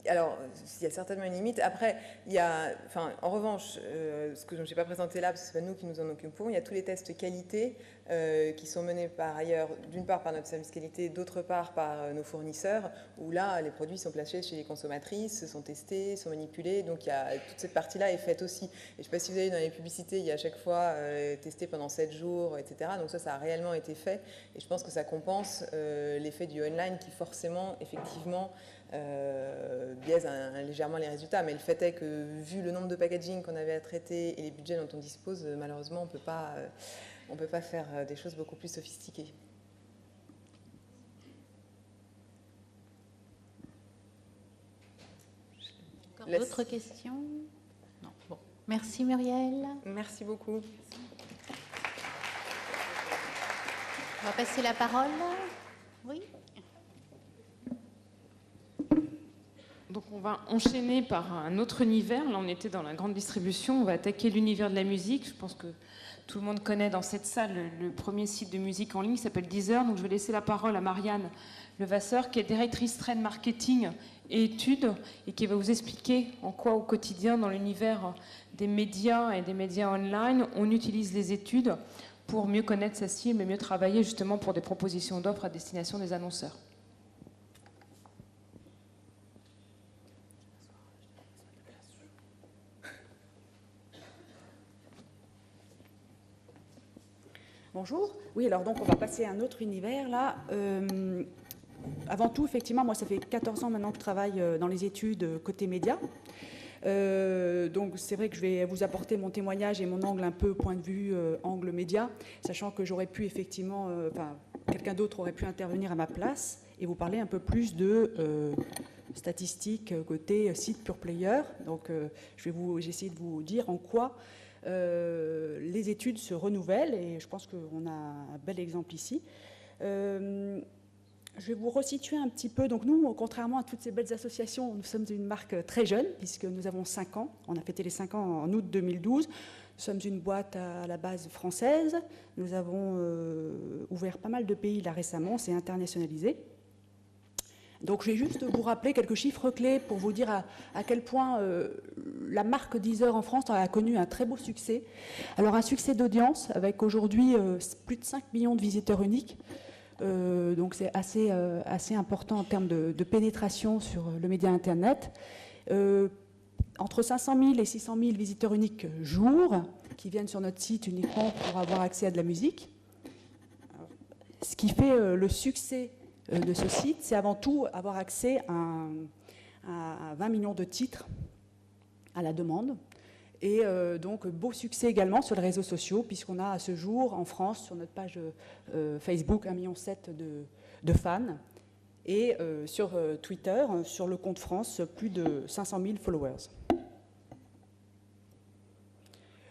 Alors, il y a certainement une limite. Après, il y a, en revanche, ce que je n'ai pas présenté là, parce que ce n'est pas nous qui nous en occupons, il y a tous les tests qualité qui sont menées par ailleurs, d'une part par notre service qualité, d'autre part par nos fournisseurs, où là, les produits sont placés chez les consommatrices, sont testés, sont manipulés, donc toute cette partie-là est faite aussi. Et je ne sais pas si vous avez vu dans les publicités, il y a à chaque fois testé pendant 7 jours, etc. Donc ça a réellement été fait, et je pense que ça compense l'effet du online qui forcément, effectivement, biaise légèrement les résultats. Mais le fait est que, vu le nombre de packaging qu'on avait à traiter et les budgets dont on dispose, malheureusement, on ne peut pas faire des choses beaucoup plus sophistiquées. Encore d'autres questions? Non. Bon. Merci Muriel. Merci beaucoup. On va passer la parole. Oui. Donc on va enchaîner par un autre univers. Là, on était dans la grande distribution. On va attaquer l'univers de la musique. Je pense que tout le monde connaît dans cette salle le premier site de musique en ligne qui s'appelle Deezer. Donc je vais laisser la parole à Marianne Levasseur, qui est directrice trend marketing et études, et qui va vous expliquer en quoi au quotidien, dans l'univers des médias et des médias online, on utilise les études pour mieux connaître sa cible et mieux travailler justement pour des propositions d'offres à destination des annonceurs. Bonjour. Oui, alors donc on va passer à un autre univers là. Avant tout, effectivement, moi ça fait 14 ans maintenant que je travaille dans les études côté médias. Donc c'est vrai que je vais vous apporter mon témoignage et mon angle un peu point de vue angle média, sachant que j'aurais pu effectivement, quelqu'un d'autre aurait pu intervenir à ma place et vous parler un peu plus de statistiques côté site pure player. Donc j'ai essayé de vous dire en quoi les études se renouvellent, et je pense qu'on a un bel exemple ici. Je vais vous resituer un petit peu. Donc nous, contrairement à toutes ces belles associations, nous sommes une marque très jeune, puisque nous avons 5 ans. On a fêté les 5 ans en août 2012. Nous sommes une boîte à la base française. Nous avons ouvert pas mal de pays là récemment. C'est internationalisé. Donc je vais juste vous rappeler quelques chiffres clés pour vous dire à quel point la marque Deezer en France a connu un très beau succès. Alors un succès d'audience avec aujourd'hui plus de 5 millions de visiteurs uniques. Donc c'est assez important en termes de pénétration sur le média Internet. Entre 500 000 et 600 000 visiteurs uniques jour qui viennent sur notre site uniquement pour avoir accès à de la musique. Ce qui fait le succès de ce site, c'est avant tout avoir accès à 20 millions de titres à la demande. Et donc, beau succès également sur les réseaux sociaux, puisqu'on a à ce jour, en France, sur notre page Facebook, 1,7 million de fans. Et sur Twitter, sur le compte France, plus de 500 000 followers.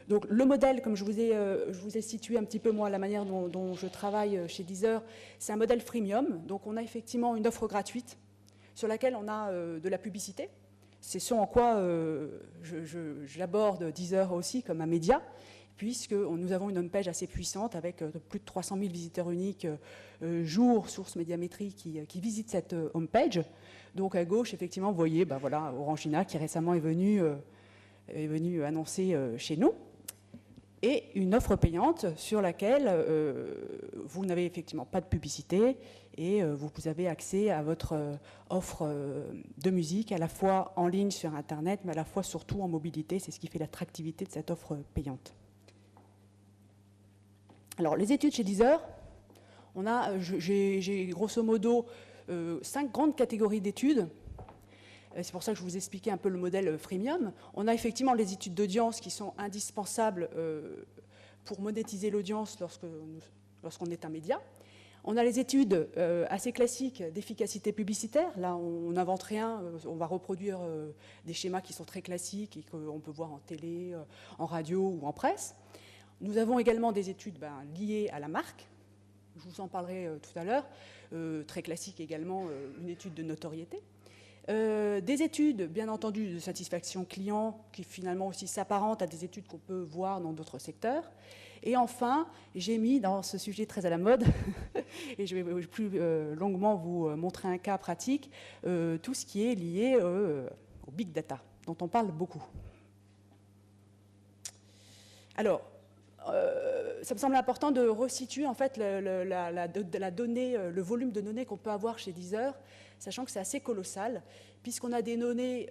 Donc, le modèle, comme je vous ai situé un petit peu, moi, la manière dont je travaille chez Deezer, c'est un modèle freemium. Donc, on a effectivement une offre gratuite sur laquelle on a de la publicité. C'est ce en quoi j'aborde Deezer aussi comme un média, puisque nous avons une homepage assez puissante avec plus de 300 000 visiteurs uniques jour, source médiamétrie, qui visitent cette homepage. Donc à gauche, effectivement, vous voyez voilà, Orangina qui récemment est venu annoncer chez nous. Et une offre payante sur laquelle vous n'avez effectivement pas de publicité et vous avez accès à votre offre de musique, à la fois en ligne sur Internet, mais à la fois surtout en mobilité. C'est ce qui fait l'attractivité de cette offre payante. Alors, les études chez Deezer, j'ai grosso modo 5 grandes catégories d'études. C'est pour ça que je vous expliquais un peu le modèle freemium. On a effectivement les études d'audience qui sont indispensables pour monétiser l'audience lorsqu'on est un média. On a les études assez classiques d'efficacité publicitaire. Là, on n'invente rien. On va reproduire des schémas qui sont très classiques et qu'on peut voir en télé, en radio ou en presse. Nous avons également des études liées à la marque. Je vous en parlerai tout à l'heure. Très classique également, une étude de notoriété. Des études, bien entendu, de satisfaction client, qui finalement aussi s'apparentent à des études qu'on peut voir dans d'autres secteurs. Et enfin, j'ai mis dans ce sujet très à la mode, et je vais plus longuement vous montrer un cas pratique, tout ce qui est lié au big data, dont on parle beaucoup. Alors, ça me semble important de resituer en fait la donnée, le volume de données qu'on peut avoir chez Deezer, sachant que c'est assez colossal, puisqu'on a des données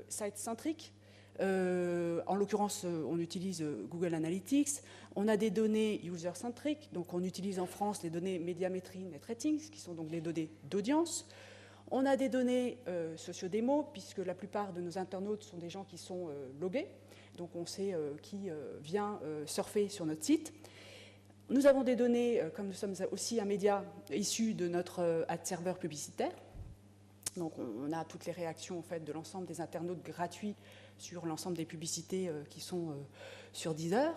site-centriques. En l'occurrence, on utilise Google Analytics. On a des données user-centriques, donc on utilise en France les données Médiamétrie, Net Ratings, qui sont donc des données d'audience. On a des données socio-démo, puisque la plupart de nos internautes sont des gens qui sont logués, donc on sait qui vient surfer sur notre site. Nous avons des données, comme nous sommes aussi un média issu de notre ad serveur publicitaire. Donc on a toutes les réactions en fait, de l'ensemble des internautes gratuits sur l'ensemble des publicités qui sont sur Deezer.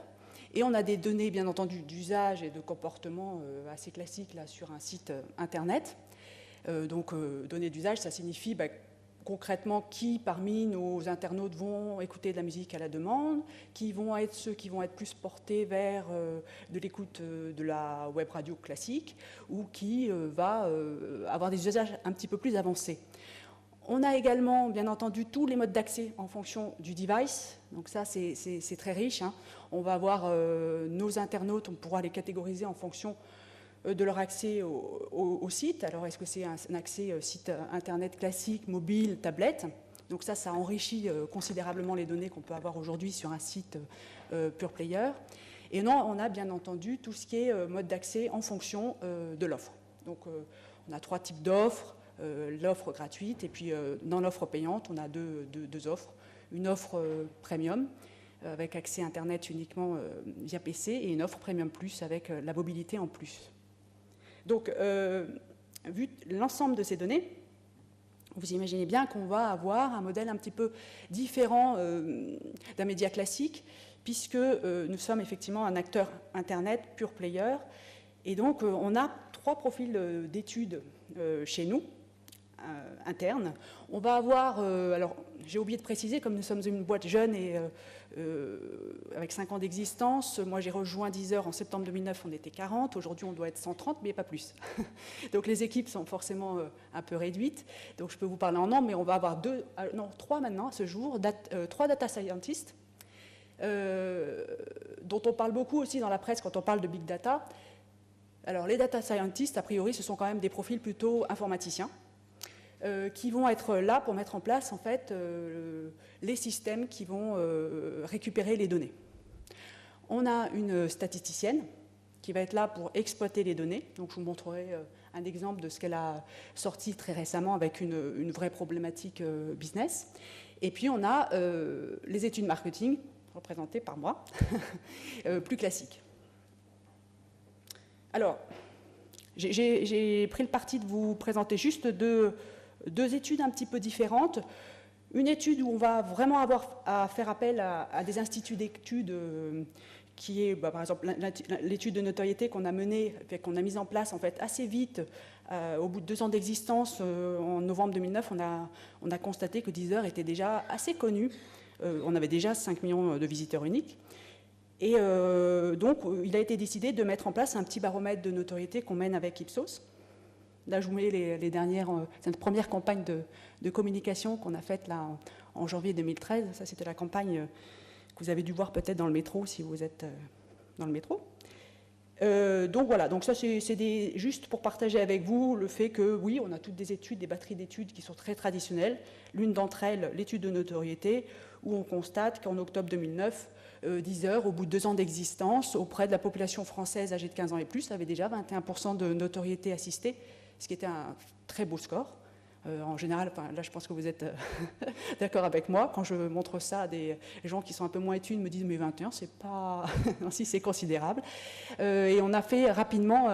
Et on a des données, bien entendu, d'usage et de comportement assez classiques là, sur un site Internet. Données d'usage, ça signifie concrètement qui parmi nos internautes vont écouter de la musique à la demande, qui vont être ceux qui vont être plus portés vers de l'écoute de la web radio classique ou qui va avoir des usages un petit peu plus avancés. On a également, bien entendu, tous les modes d'accès en fonction du device. Donc ça, c'est très riche. Hein. On va avoir nos internautes, on pourra les catégoriser en fonction de leur accès au site. Alors, est-ce que c'est un accès site Internet classique, mobile, tablette? Donc ça enrichit considérablement les données qu'on peut avoir aujourd'hui sur un site pure player. Et non, on a bien entendu tout ce qui est mode d'accès en fonction de l'offre. Donc, on a 3 types d'offres. L'offre gratuite et puis dans l'offre payante, on a deux offres. Une offre premium avec accès Internet uniquement via PC et une offre premium plus avec la mobilité en plus. Donc, vu l'ensemble de ces données, vous imaginez bien qu'on va avoir un modèle un petit peu différent d'un média classique puisque nous sommes effectivement un acteur Internet pure player et donc on a 3 profils d'études chez nous. Interne. On va avoir, alors j'ai oublié de préciser, comme nous sommes une boîte jeune et avec 5 ans d'existence, moi j'ai rejoint Deezer en septembre 2009, on était 40, aujourd'hui on doit être 130, mais pas plus. Donc les équipes sont forcément un peu réduites, donc je peux vous parler en nombre, mais on va avoir 3 maintenant à ce jour, 3 data scientists, dont on parle beaucoup aussi dans la presse quand on parle de big data. Alors les data scientists, a priori, ce sont quand même des profils plutôt informaticiens, qui vont être là pour mettre en place en fait, les systèmes qui vont récupérer les données. On a une statisticienne qui va être là pour exploiter les données. Donc, je vous montrerai un exemple de ce qu'elle a sorti très récemment avec une vraie problématique business. Et puis, on a les études marketing représentées par moi, plus classiques. Alors, j'ai pris le parti de vous présenter juste deux études un petit peu différentes. Une étude où on va vraiment avoir à faire appel à des instituts d'études qui est, par exemple, l'étude de notoriété qu'on a menée, qu'on a mise en place en fait, assez vite. Au bout de 2 ans d'existence, en novembre 2009, on a constaté que Deezer était déjà assez connu. On avait déjà 5 millions de visiteurs uniques. Et donc, il a été décidé de mettre en place un petit baromètre de notoriété qu'on mène avec Ipsos. Là, je vous mets les dernières... c'est notre première campagne de communication qu'on a faite là, en janvier 2013. Ça, c'était la campagne que vous avez dû voir peut-être dans le métro, si vous êtes dans le métro. Donc voilà, donc ça, c'est juste pour partager avec vous le fait que, oui, on a toutes des études, des batteries d'études qui sont très traditionnelles. L'une d'entre elles, l'étude de notoriété, où on constate qu'en octobre 2009, Deezer, au bout de 2 ans d'existence, auprès de la population française âgée de 15 ans et plus, avait déjà 21% de notoriété assistée, ce qui était un très beau score. En général, là je pense que vous êtes d'accord avec moi, quand je montre ça à des gens qui sont un peu moins études, me disent mais 21 c'est pas... non, si, c'est considérable. Et on a fait rapidement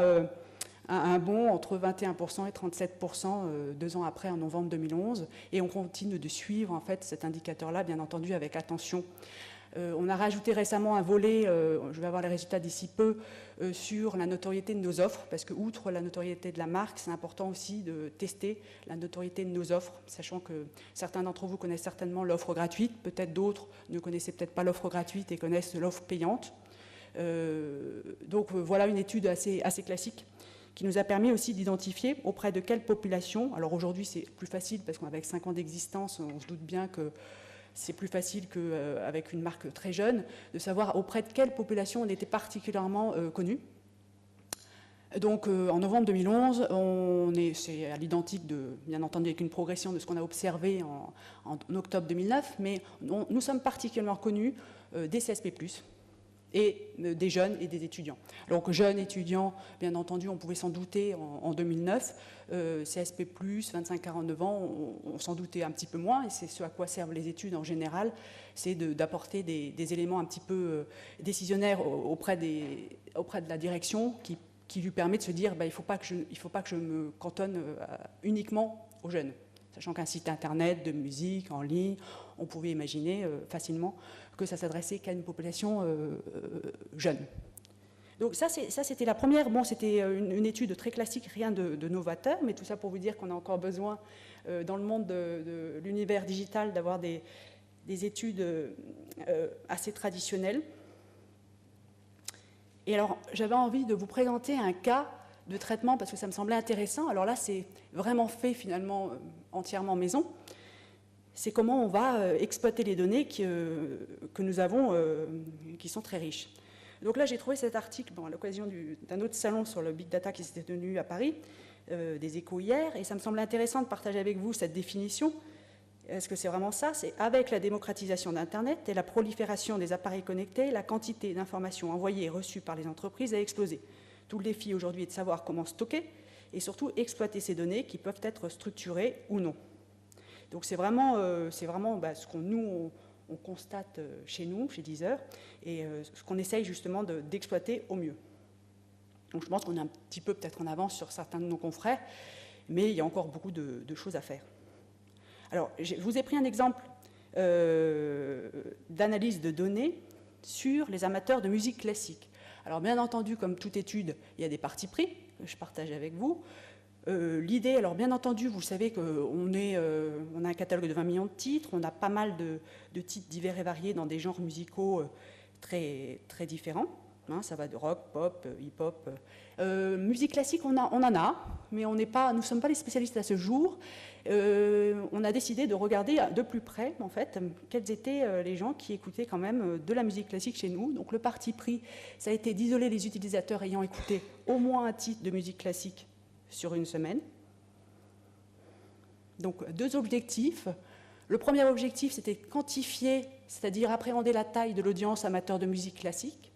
un bond entre 21% et 37% 2 ans après, en novembre 2011, et on continue de suivre en fait cet indicateur-là, bien entendu avec attention. On a rajouté récemment un volet, je vais avoir les résultats d'ici peu, sur la notoriété de nos offres, parce que outre la notoriété de la marque, c'est important aussi de tester la notoriété de nos offres, sachant que certains d'entre vous connaissent certainement l'offre gratuite, peut-être d'autres ne connaissaient peut-être pas l'offre gratuite et connaissent l'offre payante. Donc voilà une étude assez classique qui nous a permis aussi d'identifier auprès de quelle population, alors aujourd'hui c'est plus facile parce qu'avec 5 ans d'existence, on se doute bien que c'est plus facile qu'avec une marque très jeune, de savoir auprès de quelle population on était particulièrement connu. Donc en novembre 2011, c'est à l'identique, bien entendu avec une progression de ce qu'on a observé en octobre 2009, mais nous sommes particulièrement connus des CSP+, et des jeunes et des étudiants. Donc jeunes étudiants, bien entendu, on pouvait s'en douter en 2009, CSP+, 25-49 ans, on s'en doutait un petit peu moins, et c'est ce à quoi servent les études en général, c'est d'apporter des éléments un petit peu décisionnaires auprès de la direction qui lui permet de se dire il ne faut pas que je me cantonne uniquement aux jeunes. Sachant qu'un site internet de musique en ligne, on pouvait imaginer facilement que ça s'adressait qu'à une population jeune. Donc ça c'était la première. Bon, c'était une étude très classique, rien de novateur, mais tout ça pour vous dire qu'on a encore besoin dans le monde de l'univers digital d'avoir des études assez traditionnelles. Et alors, j'avais envie de vous présenter un cas de traitement parce que ça me semblait intéressant. Alors là, c'est vraiment fait finalement entièrement maison. C'est comment on va exploiter les données que nous avons, qui sont très riches. Donc là, j'ai trouvé cet article à l'occasion d'un autre salon sur le Big Data qui s'était tenu à Paris, des Échos hier, et ça me semblait intéressant de partager avec vous cette définition. Est-ce que c'est vraiment ça? C'est avec la démocratisation d'Internet et la prolifération des appareils connectés, la quantité d'informations envoyées et reçues par les entreprises a explosé. Tout le défi aujourd'hui est de savoir comment stocker et surtout exploiter ces données qui peuvent être structurées ou non. Donc c'est vraiment ce qu'on on constate chez nous, chez Deezer, et ce qu'on essaye justement d'exploiter au mieux. Donc je pense qu'on est un petit peu peut-être en avance sur certains de nos confrères, mais il y a encore beaucoup de choses à faire. Alors, je vous ai pris un exemple d'analyse de données sur les amateurs de musique classique. Alors, bien entendu, comme toute étude, il y a des partis pris que je partage avec vous. L'idée, alors bien entendu, vous savez qu'on a un catalogue de 20 millions de titres, on a pas mal de titres divers et variés dans des genres musicaux très, très différents. Ça va de rock, pop, hip-hop. Musique classique, on en a, mais nous ne sommes pas les spécialistes à ce jour. On a décidé de regarder de plus près, en fait, quels étaient les gens qui écoutaient quand même de la musique classique chez nous. Donc le parti pris, ça a été d'isoler les utilisateurs ayant écouté au moins un titre de musique classique sur une semaine. Donc 2 objectifs. Le premier objectif, c'était quantifier, c'est-à-dire appréhender la taille de l'audience amateur de musique classique.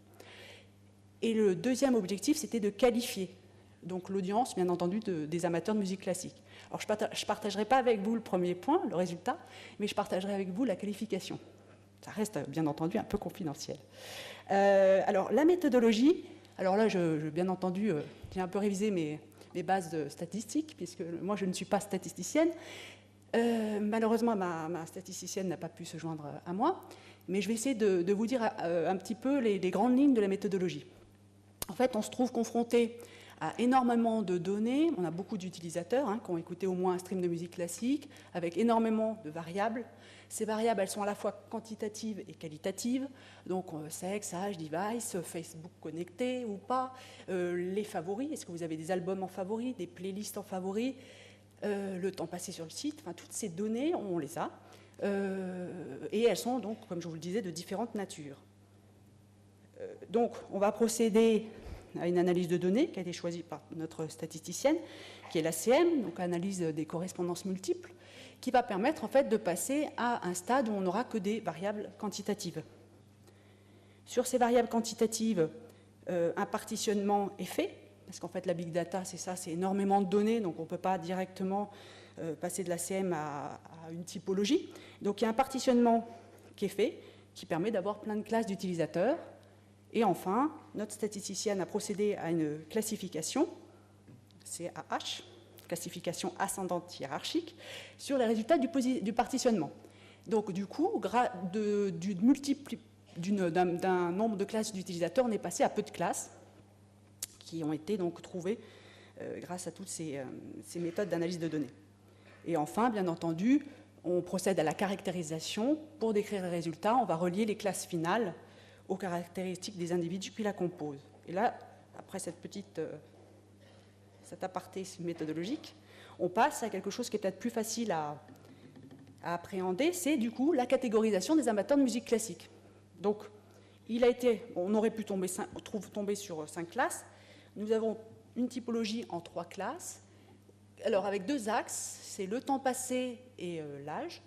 Et le deuxième objectif, c'était de qualifier donc l'audience, bien entendu, des amateurs de musique classique. Alors, je ne partagerai pas avec vous le premier point, le résultat, mais je partagerai avec vous la qualification. Ça reste, bien entendu, un peu confidentiel. Alors, la méthodologie, alors là, bien entendu, j'ai un peu révisé mes bases statistiques, puisque moi, je ne suis pas statisticienne. Malheureusement, ma statisticienne n'a pas pu se joindre à moi, mais je vais essayer de vous dire un petit peu les grandes lignes de la méthodologie. En fait, on se trouve confronté à énormément de données. On a beaucoup d'utilisateurs qui ont écouté au moins un stream de musique classique, avec énormément de variables. Ces variables, elles sont à la fois quantitatives et qualitatives. Donc, sexe, âge, device, Facebook connecté ou pas, les favoris. Est-ce que vous avez des albums en favoris, des playlists en favoris, le temps passé sur le site. Enfin, toutes ces données, on les a. Et elles sont donc, comme je vous le disais, de différentes natures. Donc, on va procéder à une analyse de données qui a été choisie par notre statisticienne, qui est l'ACM, donc analyse des correspondances multiples, qui va permettre en fait de passer à un stade où on n'aura que des variables quantitatives. Sur ces variables quantitatives, un partitionnement est fait, parce qu'en fait la big data, c'est ça, c'est énormément de données, donc on ne peut pas directement passer de l'ACM à une typologie. Donc il y a un partitionnement qui est fait, qui permet d'avoir plein de classes d'utilisateurs. Et enfin, notre statisticienne a procédé à une classification, CAH, classification ascendante hiérarchique, sur les résultats du partitionnement. Donc du coup, d'un nombre de classes d'utilisateurs, on est passé à peu de classes qui ont été donc trouvées grâce à toutes ces méthodes d'analyse de données. Et enfin, bien entendu, on procède à la caractérisation. Pour décrire les résultats, on va relier les classes finales aux caractéristiques des individus qui la composent. Et là, après cet aparté méthodologique, on passe à quelque chose qui est peut-être plus facile à appréhender, c'est du coup la catégorisation des amateurs de musique classique. Donc, on aurait pu tomber sur 5 classes. Nous avons une typologie en 3 classes. Alors, avec 2 axes, c'est le temps passé et l'âge.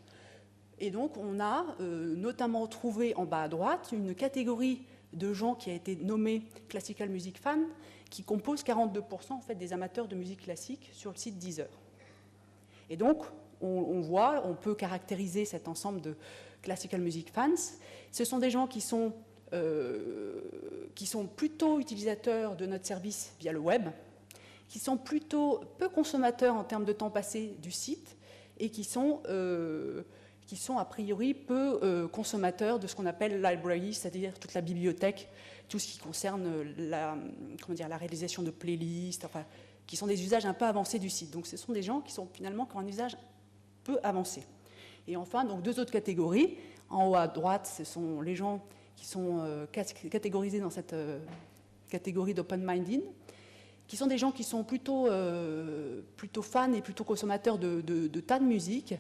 Et donc, on a notamment trouvé en bas à droite une catégorie de gens qui a été nommée Classical Music Fan, qui compose 42% en fait, des amateurs de musique classique sur le site Deezer. Et donc, on peut caractériser cet ensemble de Classical Music Fans. Ce sont des gens qui sont plutôt utilisateurs de notre service via le web, qui sont plutôt peu consommateurs en termes de temps passé du site et qui sont a priori peu consommateurs de ce qu'on appelle library, c'est-à-dire toute la bibliothèque, tout ce qui concerne la réalisation de playlists, enfin, qui sont des usages un peu avancés du site. Donc ce sont des gens qui sont finalement qui ont un usage peu avancé. Et enfin, donc 2 autres catégories. En haut à droite, ce sont les gens qui sont catégorisés dans cette catégorie d'open-minded, qui sont des gens qui sont plutôt fans et plutôt consommateurs de tas de musique,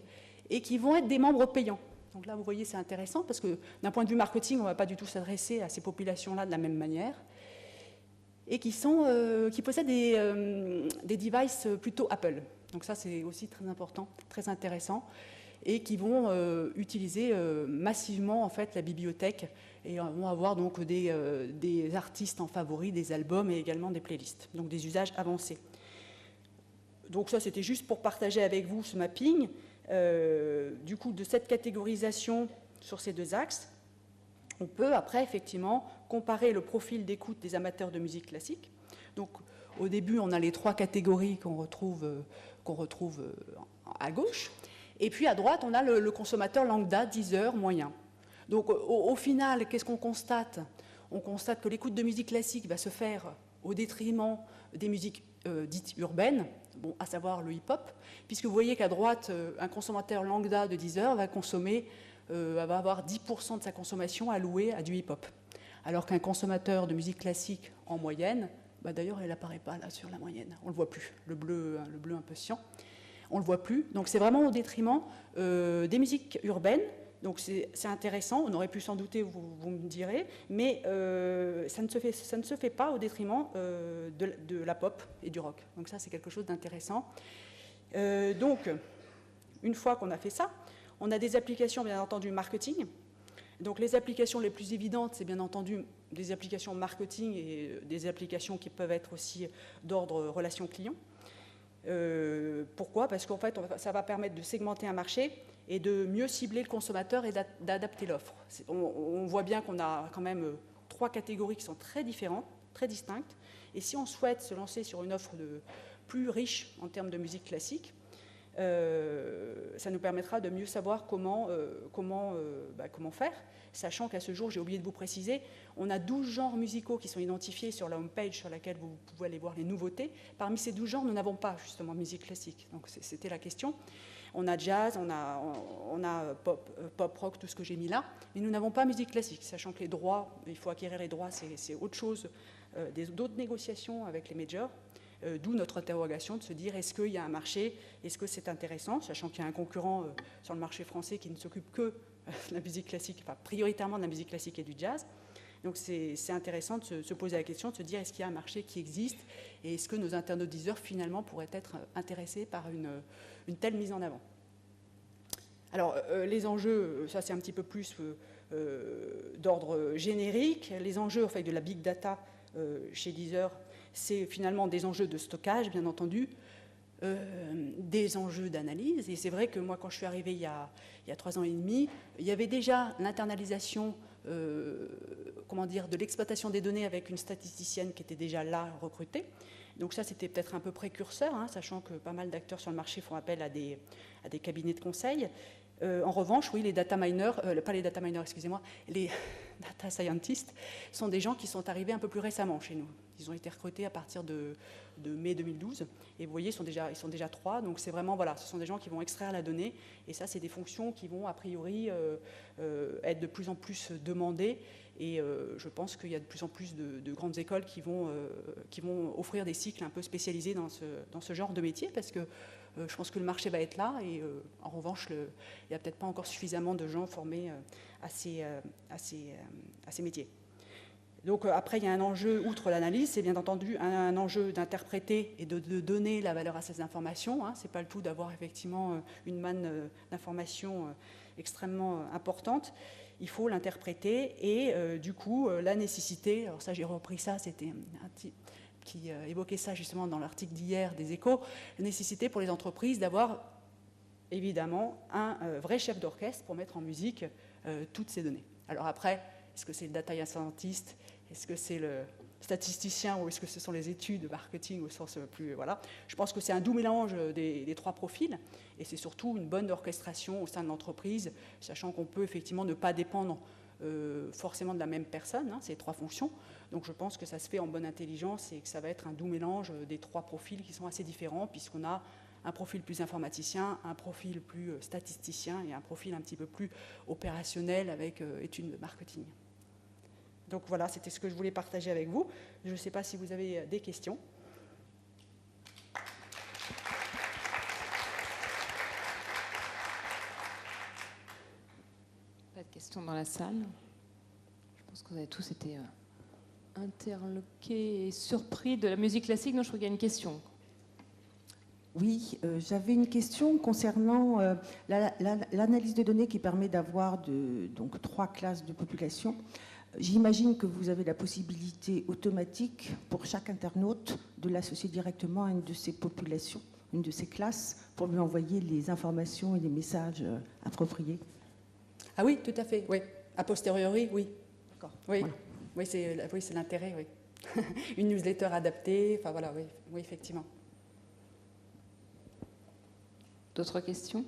et qui vont être des membres payants. Donc là, vous voyez, c'est intéressant, parce que d'un point de vue marketing, on ne va pas du tout s'adresser à ces populations-là de la même manière, et qui possèdent des devices plutôt Apple. Donc ça, c'est aussi très important, très intéressant, et qui vont utiliser massivement en fait, la bibliothèque, et vont avoir donc des artistes en favoris, des albums, et également des playlists, donc des usages avancés. Donc ça, c'était juste pour partager avec vous ce mapping. Du coup, de cette catégorisation sur ces 2 axes, on peut après effectivement comparer le profil d'écoute des amateurs de musique classique. Donc, au début, on a les 3 catégories qu'on retrouve à gauche, et puis à droite, on a le consommateur lambda, Deezer, moyen. Donc, au final, qu'est-ce qu'on constate ? On constate que l'écoute de musique classique va se faire au détriment des musiques dites urbaines, à savoir le hip-hop, puisque vous voyez qu'à droite, un consommateur lambda de Deezer va avoir 10% de sa consommation allouée à du hip-hop, alors qu'un consommateur de musique classique en moyenne, d'ailleurs, elle n'apparaît pas là sur la moyenne, on ne le voit plus, le bleu un peu cyan, on ne le voit plus, donc c'est vraiment au détriment des musiques urbaines. Donc c'est intéressant, on aurait pu s'en douter, vous me direz, mais ça ne se fait pas au détriment de la pop et du rock. Donc ça, c'est quelque chose d'intéressant. Donc, une fois qu'on a fait ça, on a des applications, bien entendu, marketing. Donc les applications les plus évidentes, c'est bien entendu des applications marketing et des applications qui peuvent être aussi d'ordre relation client. Pourquoi ? Parce qu'en fait, ça va permettre de segmenter un marché et de mieux cibler le consommateur et d'adapter l'offre. On voit bien qu'on a quand même 3 catégories qui sont très différentes, très distinctes. Et si on souhaite se lancer sur une offre plus riche en termes de musique classique, ça nous permettra de mieux savoir comment faire, sachant qu'à ce jour, j'ai oublié de vous préciser, on a 12 genres musicaux qui sont identifiés sur la homepage sur laquelle vous pouvez aller voir les nouveautés. Parmi ces 12 genres, nous n'avons pas justement musique classique. Donc c'était la question. On a jazz, on a pop, rock, tout ce que j'ai mis là, mais nous n'avons pas musique classique, sachant que les droits, il faut acquérir les droits, c'est autre chose, d'autres négociations avec les majors. D'où notre interrogation de se dire est-ce qu'il y a un marché, est-ce que c'est intéressant, sachant qu'il y a un concurrent sur le marché français qui ne s'occupe que de la musique classique, enfin prioritairement de la musique classique et du jazz. Donc c'est intéressant de se poser la question, de se dire est-ce qu'il y a un marché qui existe et est-ce que nos internautes Deezer finalement pourraient être intéressés par une telle mise en avant. Alors les enjeux, ça c'est un petit peu plus d'ordre générique. Les enjeux en fait, de la big data chez Deezer, c'est finalement des enjeux de stockage, bien entendu, des enjeux d'analyse. Et c'est vrai que moi, quand je suis arrivée il y a 3 ans et demi, il y avait déjà l'internalisation de l'exploitation des données avec une statisticienne qui était déjà là, recrutée. Donc ça, c'était peut-être un peu précurseur, sachant que pas mal d'acteurs sur le marché font appel à des cabinets de conseil. En revanche, oui, les data miners, pas les data miners, excusez-moi, les data scientists sont des gens qui sont arrivés un peu plus récemment chez nous. Ils ont été recrutés à partir de mai 2012. Et vous voyez, ils sont déjà 3. Donc c'est vraiment, voilà, ce sont des gens qui vont extraire la donnée. Et ça, c'est des fonctions qui vont, a priori, être de plus en plus demandées Et je pense qu'il y a de plus en plus de grandes écoles qui vont offrir des cycles un peu spécialisés dans ce genre de métier, parce que je pense que le marché va être là, et en revanche, il n'y a peut-être pas encore suffisamment de gens formés à ces métiers. Donc après, il y a un enjeu, outre l'analyse, c'est bien entendu un enjeu d'interpréter et de donner la valeur à ces informations. Ce n'est pas le tout d'avoir effectivement une manne d'informations extrêmement importante. Il faut l'interpréter, et du coup, la nécessité, alors ça j'ai repris ça, c'était un petit qui évoquait ça justement dans l'article d'hier des Échos, la nécessité pour les entreprises d'avoir évidemment un vrai chef d'orchestre pour mettre en musique toutes ces données. Alors après, est-ce que c'est le data scientist, est-ce que c'est le statisticien, ou est-ce que ce sont les études de marketing au sens plus... Voilà. Je pense que c'est un doux mélange des trois profils, et c'est surtout une bonne orchestration au sein de l'entreprise, sachant qu'on peut effectivement ne pas dépendre forcément de la même personne, ces trois fonctions. Donc je pense que ça se fait en bonne intelligence, et que ça va être un doux mélange des trois profils qui sont assez différents, puisqu'on a un profil plus informaticien, un profil plus statisticien et un profil un petit peu plus opérationnel avec études de marketing. Donc voilà, c'était ce que je voulais partager avec vous. Je ne sais pas si vous avez des questions. Pas de questions dans la salle. Je pense que vous avez tous été interloqués et surpris de la musique classique. Non, je crois qu'il y a une question. Oui, j'avais une question concernant l'analyse de données qui permet d'avoir donc 3 classes de population. J'imagine que vous avez la possibilité automatique pour chaque internaute de l'associer directement à une de ces populations, une de ces classes, pour lui envoyer les informations et les messages appropriés. Ah oui, tout à fait, oui. A posteriori, oui. D'accord. Oui, voilà. Oui, c'est l'intérêt, oui. Une newsletter adaptée, enfin voilà, oui, effectivement. D'autres questions?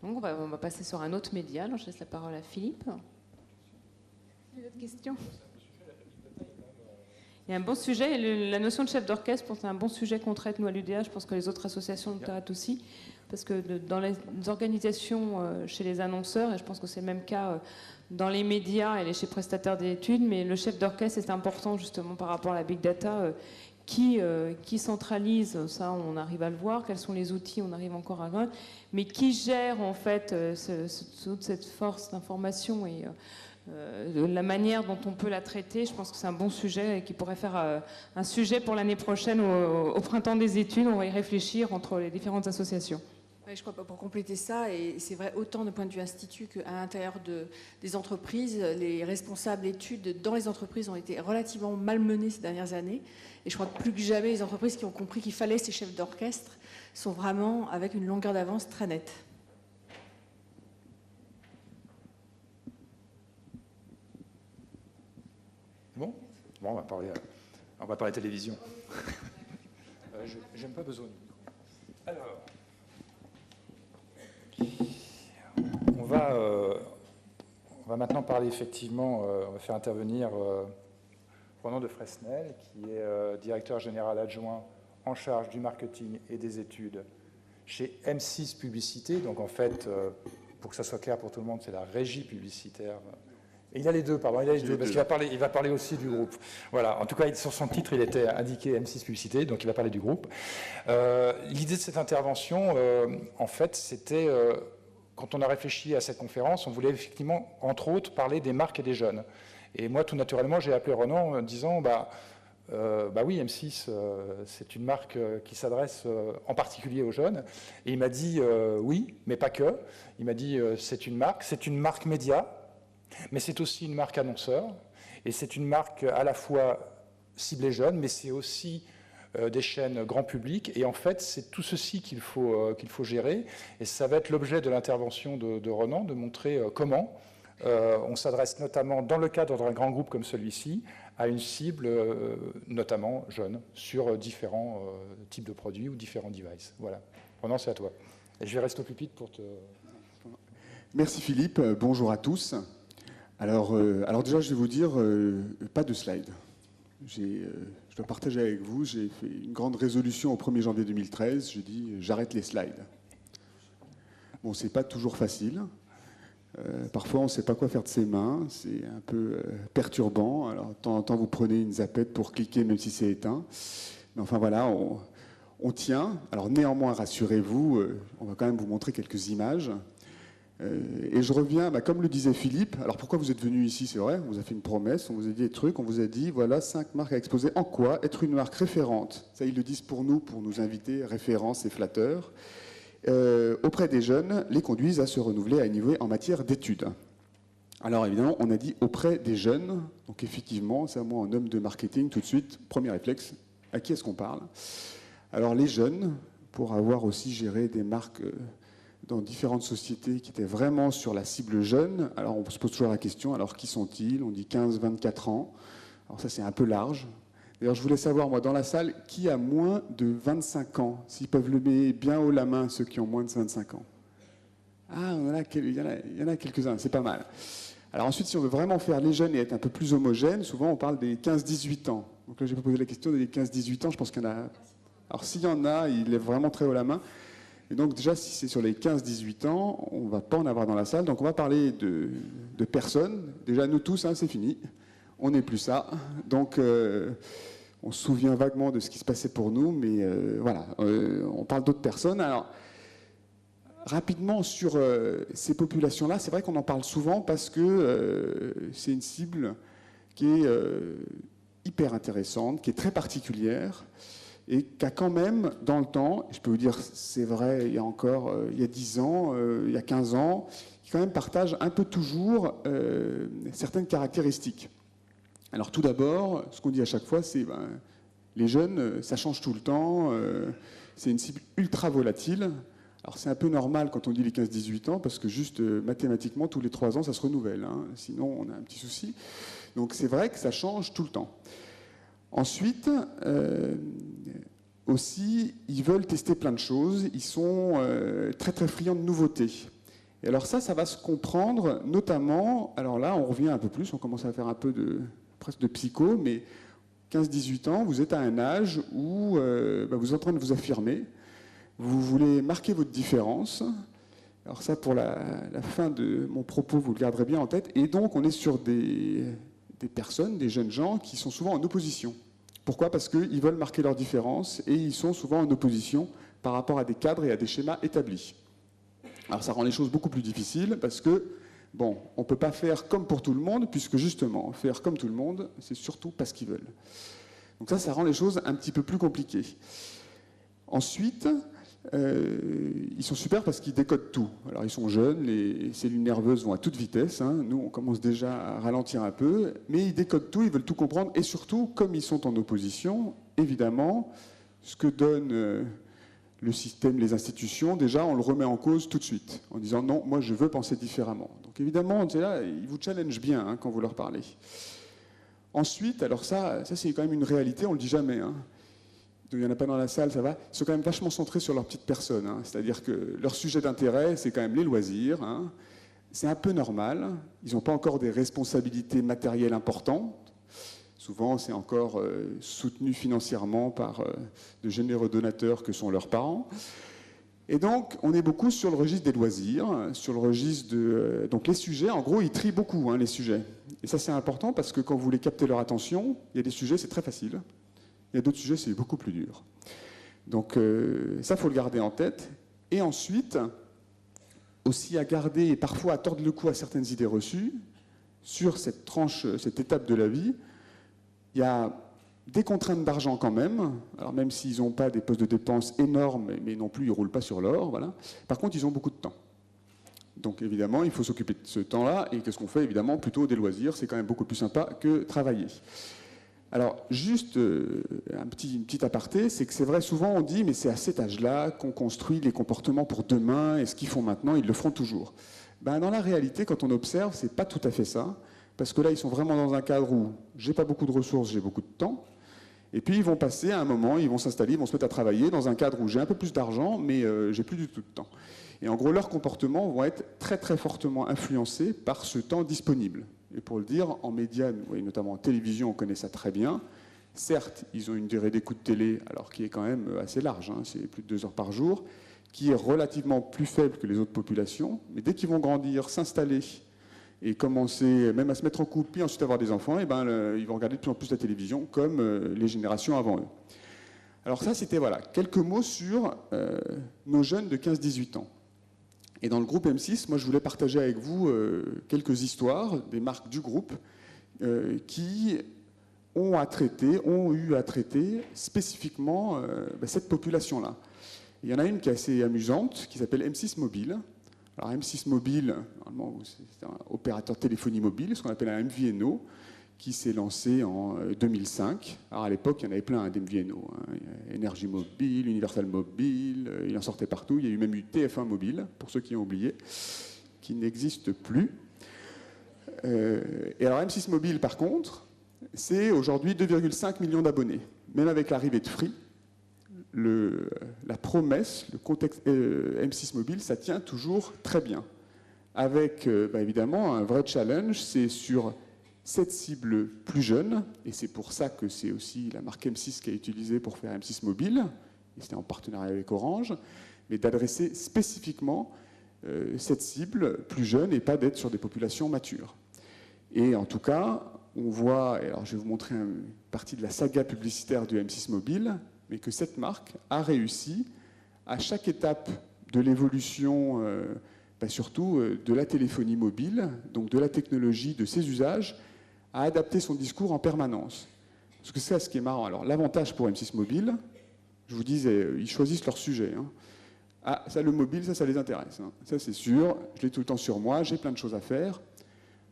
Donc on va passer sur un autre média. Alors je laisse la parole à Philippe. D'autres questions? Il y a un bon sujet. La notion de chef d'orchestre, c'est un bon sujet qu'on traite, nous, à l'UDA. Je pense que les autres associations le traitent aussi. Parce que dans les organisations chez les annonceurs, et je pense que c'est le même cas dans les médias et chez prestataires d'études, mais le chef d'orchestre, c'est important justement par rapport à la big data. Qui centralise, ça on arrive à le voir, quels sont les outils, on arrive encore à voir, mais qui gère en fait toute cette force d'information et la manière dont on peut la traiter. Je pense que c'est un bon sujet et qui pourrait faire un sujet pour l'année prochaine au printemps des études. On va y réfléchir entre les différentes associations. Oui, je crois pas, pour compléter ça, et c'est vrai autant de point de vue institut qu'à l'intérieur des entreprises, les responsables études dans les entreprises ont été relativement malmenés ces dernières années, et je crois que plus que jamais les entreprises qui ont compris qu'il fallait ces chefs d'orchestre sont vraiment avec une longueur d'avance très nette. Bon, on va parler télévision. J'aime pas besoin de micro. Alors, on va maintenant parler effectivement, on va faire intervenir Ronan de Fresnel, qui est directeur général adjoint en charge du marketing et des études chez M6 Publicité. Donc en fait, pour que ça soit clair pour tout le monde, c'est la régie publicitaire. Et il a les deux, pardon, il a les deux, parce qu'il va parler aussi du groupe. Voilà, en tout cas, sur son titre, il était indiqué M6 Publicité, donc il va parler du groupe. L'idée de cette intervention, en fait, c'était, quand on a réfléchi à cette conférence, on voulait effectivement, entre autres, parler des marques et des jeunes. Et moi, tout naturellement, j'ai appelé Ronan en disant, oui, M6, c'est une marque qui s'adresse en particulier aux jeunes. Et il m'a dit, oui, mais pas que. Il m'a dit, c'est une marque média, mais c'est aussi une marque annonceur, et c'est une marque à la fois ciblée jeune, mais c'est aussi des chaînes grand public, et en fait, c'est tout ceci qu'il faut gérer, et ça va être l'objet de l'intervention de Ronan, de montrer comment on s'adresse notamment, dans le cadre d'un grand groupe comme celui-ci, à une cible notamment jeune, sur différents types de produits ou différents devices. Voilà. Ronan, c'est à toi. Et je vais rester au pupitre pour te... Merci Philippe, bonjour à tous. Alors déjà, je vais vous dire, pas de slide. Je dois partager avec vous, j'ai fait une grande résolution au 1er janvier 2013, j'ai dit j'arrête les slides. Bon, c'est pas toujours facile. Parfois, on ne sait pas quoi faire de ses mains, c'est un peu perturbant. Alors, de temps en temps, vous prenez une zappette pour cliquer, même si c'est éteint. Mais enfin, voilà, on tient. Alors, néanmoins, rassurez-vous, on va quand même vous montrer quelques images. Et je reviens, comme le disait Philippe, alors pourquoi vous êtes venu ici, c'est vrai, on vous a fait une promesse, on vous a dit des trucs, on vous a dit, voilà, 5 marques à exposer. En quoi être une marque référente? Ça, ils le disent pour nous inviter, référence et flatteur. Auprès des jeunes, les conduisent à se renouveler, à innover en matière d'études. Alors évidemment, on a dit auprès des jeunes, donc effectivement, c'est à moi en homme de marketing, tout de suite, premier réflexe, à qui est-ce qu'on parle? Alors les jeunes, pour avoir aussi géré des marques dans différentes sociétés qui étaient vraiment sur la cible jeune, alors on se pose toujours la question, alors qui sont-ils? On dit 15-24 ans, alors ça c'est un peu large. D'ailleurs, je voulais savoir, moi, dans la salle, qui a moins de 25 ans? S'ils peuvent lever bien haut la main, ceux qui ont moins de 25 ans. Ah, il y en a quelques-uns, c'est pas mal. Alors ensuite, si on veut vraiment faire les jeunes et être un peu plus homogène, souvent on parle des 15-18 ans. Donc là, j'ai posé la question des 15-18 ans, je pense qu'il y en a... Alors s'il y en a, il lève vraiment très haut la main. Et donc déjà, si c'est sur les 15-18 ans, on ne va pas en avoir dans la salle. Donc on va parler de personnes. Déjà, nous tous, c'est fini. On n'est plus ça. Donc... on se souvient vaguement de ce qui se passait pour nous, mais voilà, on parle d'autres personnes. Alors, rapidement, sur ces populations-là, c'est vrai qu'on en parle souvent parce que c'est une cible qui est hyper intéressante, qui est très particulière, et qui a quand même, dans le temps, je peux vous dire, c'est vrai, il y a 10 ans, il y a 15 ans, qui quand même partage un peu toujours certaines caractéristiques. Alors tout d'abord, ce qu'on dit à chaque fois, c'est les jeunes, ça change tout le temps, c'est une cible ultra volatile. Alors c'est un peu normal quand on dit les 15-18 ans, parce que juste mathématiquement, tous les 3 ans, ça se renouvelle. Sinon, on a un petit souci. Donc c'est vrai que ça change tout le temps. Ensuite, aussi, ils veulent tester plein de choses. Ils sont très très friands de nouveautés. Et alors ça va se comprendre, notamment, alors là, on revient un peu plus, on commence à faire un peu presque de psycho, mais 15-18 ans, vous êtes à un âge où vous êtes en train de vous affirmer, vous voulez marquer votre différence. Alors ça, pour la fin de mon propos, vous le garderez bien en tête. Et donc, on est sur des personnes, des jeunes gens qui sont souvent en opposition. Pourquoi? Parce qu'ils veulent marquer leur différence et ils sont souvent en opposition par rapport à des cadres et à des schémas établis. Alors ça rend les choses beaucoup plus difficiles parce que bon, on ne peut pas faire comme pour tout le monde, puisque justement, faire comme tout le monde, c'est surtout pas ce qu'ils veulent. Donc ça rend les choses un petit peu plus compliquées. Ensuite, ils sont super parce qu'ils décodent tout. Alors ils sont jeunes, les cellules nerveuses vont à toute vitesse. Nous, on commence déjà à ralentir un peu, mais ils décodent tout, ils veulent tout comprendre. Et surtout, comme ils sont en opposition, évidemment, ce que donne... le système, les institutions, déjà, on le remet en cause tout de suite, en disant non, moi je veux penser différemment. Donc évidemment, là, ils vous challengent bien quand vous leur parlez. Ensuite, alors ça c'est quand même une réalité, on ne le dit jamais. Il n'y en a pas dans la salle, ça va. Ils sont quand même vachement centrés sur leur petite personne. C'est-à-dire que leur sujet d'intérêt, c'est quand même les loisirs. C'est un peu normal. Ils n'ont pas encore des responsabilités matérielles importantes. Souvent, c'est encore soutenu financièrement par de généreux donateurs que sont leurs parents. Et donc, on est beaucoup sur le registre des loisirs, sur le registre de... donc les sujets, en gros, ils trient beaucoup, les sujets. Et ça, c'est important parce que quand vous voulez capter leur attention, il y a des sujets, c'est très facile. Il y a d'autres sujets, c'est beaucoup plus dur. Donc ça, il faut le garder en tête. Et ensuite, aussi à garder, et parfois à tordre le cou à certaines idées reçues, sur cette tranche, cette étape de la vie, il y a des contraintes d'argent quand même, alors même s'ils n'ont pas des postes de dépenses énormes, mais non plus ils ne roulent pas sur l'or, voilà. Par contre, ils ont beaucoup de temps. Donc évidemment, il faut s'occuper de ce temps-là, et qu'est-ce qu'on fait? Évidemment, plutôt des loisirs, c'est quand même beaucoup plus sympa que travailler. Alors, juste une petite aparté, c'est que c'est vrai, souvent on dit, mais c'est à cet âge-là qu'on construit les comportements pour demain, et ce qu'ils font maintenant, ils le feront toujours. Dans la réalité, quand on observe, c'est pas tout à fait ça. Parce que là, ils sont vraiment dans un cadre où j'ai pas beaucoup de ressources, j'ai beaucoup de temps. Et puis, ils vont passer à un moment, ils vont s'installer, ils vont se mettre à travailler dans un cadre où j'ai un peu plus d'argent, mais j'ai plus du tout de temps. Et en gros, leurs comportements vont être très, très fortement influencés par ce temps disponible. Et pour le dire, en médias, notamment en télévision, on connaît ça très bien. Certes, ils ont une durée d'écoute télé, alors qui est quand même assez large, hein, c'est plus de 2 heures par jour, qui est relativement plus faible que les autres populations, mais dès qu'ils vont grandir, s'installer et commencer même à se mettre en couple, puis ensuite avoir des enfants, et ben, ils vont regarder de plus en plus la télévision, comme les générations avant eux. Alors ça, c'était voilà, quelques mots sur nos jeunes de 15-18 ans. Et dans le groupe M6, moi, je voulais partager avec vous quelques histoires des marques du groupe qui ont eu à traiter spécifiquement cette population-là. Il y en a une qui est assez amusante, qui s'appelle M6 Mobile. Alors M6 Mobile, normalement, c'est un opérateur de téléphonie mobile, ce qu'on appelle un MVNO, qui s'est lancé en 2005. Alors à l'époque, il y en avait plein d'MVNO. Énergie Mobile, Universal Mobile, il en sortait partout. Il y a eu même eu TF1 Mobile, pour ceux qui ont oublié, qui n'existe plus. Et alors M6 Mobile, par contre, c'est aujourd'hui 2,5 millions d'abonnés. Même avec l'arrivée de Free, la promesse, le contexte M6 Mobile, ça tient toujours très bien. Avec évidemment un vrai challenge, c'est sur cette cible plus jeune, et c'est pour ça que c'est aussi la marque M6 qui a utilisé pour faire M6 Mobile, et c'était en partenariat avec Orange, mais d'adresser spécifiquement cette cible plus jeune et pas d'être sur des populations matures. Et en tout cas, on voit, et alors je vais vous montrer une partie de la saga publicitaire du M6 Mobile, mais que cette marque a réussi à chaque étape de l'évolution, surtout de la téléphonie mobile, donc de la technologie, de ses usages, à adapter son discours en permanence. Parce que c'est ce qui est marrant. Alors l'avantage pour M6 Mobile, je vous disais, ils choisissent leur sujet. Hein. Ah, ça le mobile, ça les intéresse. Hein. Ça c'est sûr, je l'ai tout le temps sur moi, j'ai plein de choses à faire.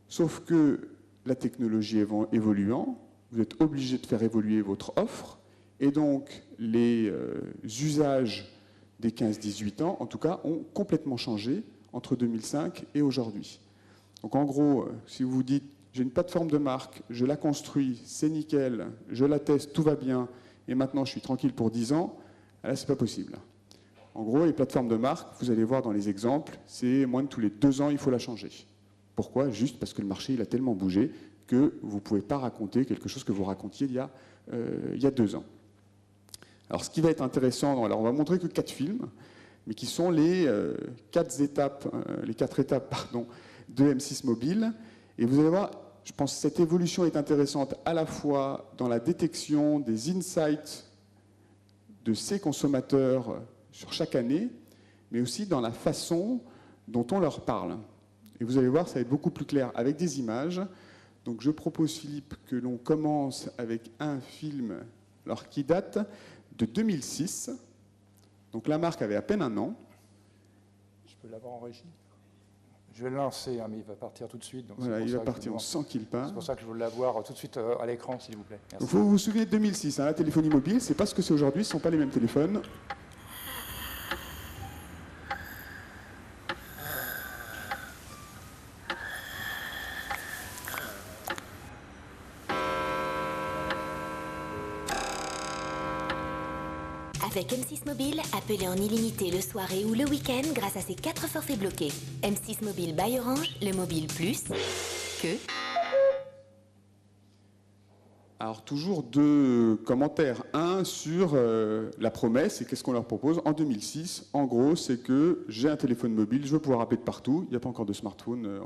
Sauf que la technologie évoluant, vous êtes obligé de faire évoluer votre offre, et donc les usages des 15-18 ans, en tout cas, ont complètement changé entre 2005 et aujourd'hui. Donc en gros, si vous vous dites, j'ai une plateforme de marque, je la construis, c'est nickel, je la teste, tout va bien, et maintenant je suis tranquille pour 10 ans, là c'est pas possible. En gros, les plateformes de marque, vous allez voir dans les exemples, c'est moins de tous les 2 ans, il faut la changer. Pourquoi? Juste parce que le marché il a tellement bougé que vous ne pouvez pas raconter quelque chose que vous racontiez il y a 2 ans. Alors ce qui va être intéressant, alors on va montrer que 4 films, mais qui sont les 4 étapes, de M6 Mobile. Et vous allez voir, je pense que cette évolution est intéressante à la fois dans la détection des insights de ces consommateurs sur chaque année, mais aussi dans la façon dont on leur parle. Et vous allez voir, ça va être beaucoup plus clair avec des images. Donc je propose, Philippe, que l'on commence avec un film alors, qui date de 2006. Donc la marque avait à peine 1 an. Je peux l'avoir en régie? Je vais le lancer, hein, mais il va partir tout de suite. Donc voilà, il va partir, on sent qu'il part. C'est pour ça que je veux l'avoir tout de suite à l'écran, s'il vous plaît. Il faut vous souvenir de 2006, hein, la téléphonie mobile, c'est pas ce que c'est aujourd'hui, ce ne sont pas les mêmes téléphones. Avec M6 Mobile, appelez en illimité le soir et ou le week-end grâce à ses 4 forfaits bloqués. M6 Mobile by Orange, le mobile plus que... Alors toujours 2 commentaires. Un sur la promesse et qu'est-ce qu'on leur propose. En 2006, en gros, c'est que j'ai un téléphone mobile, je veux pouvoir appeler de partout. Il n'y a pas encore de smartphone,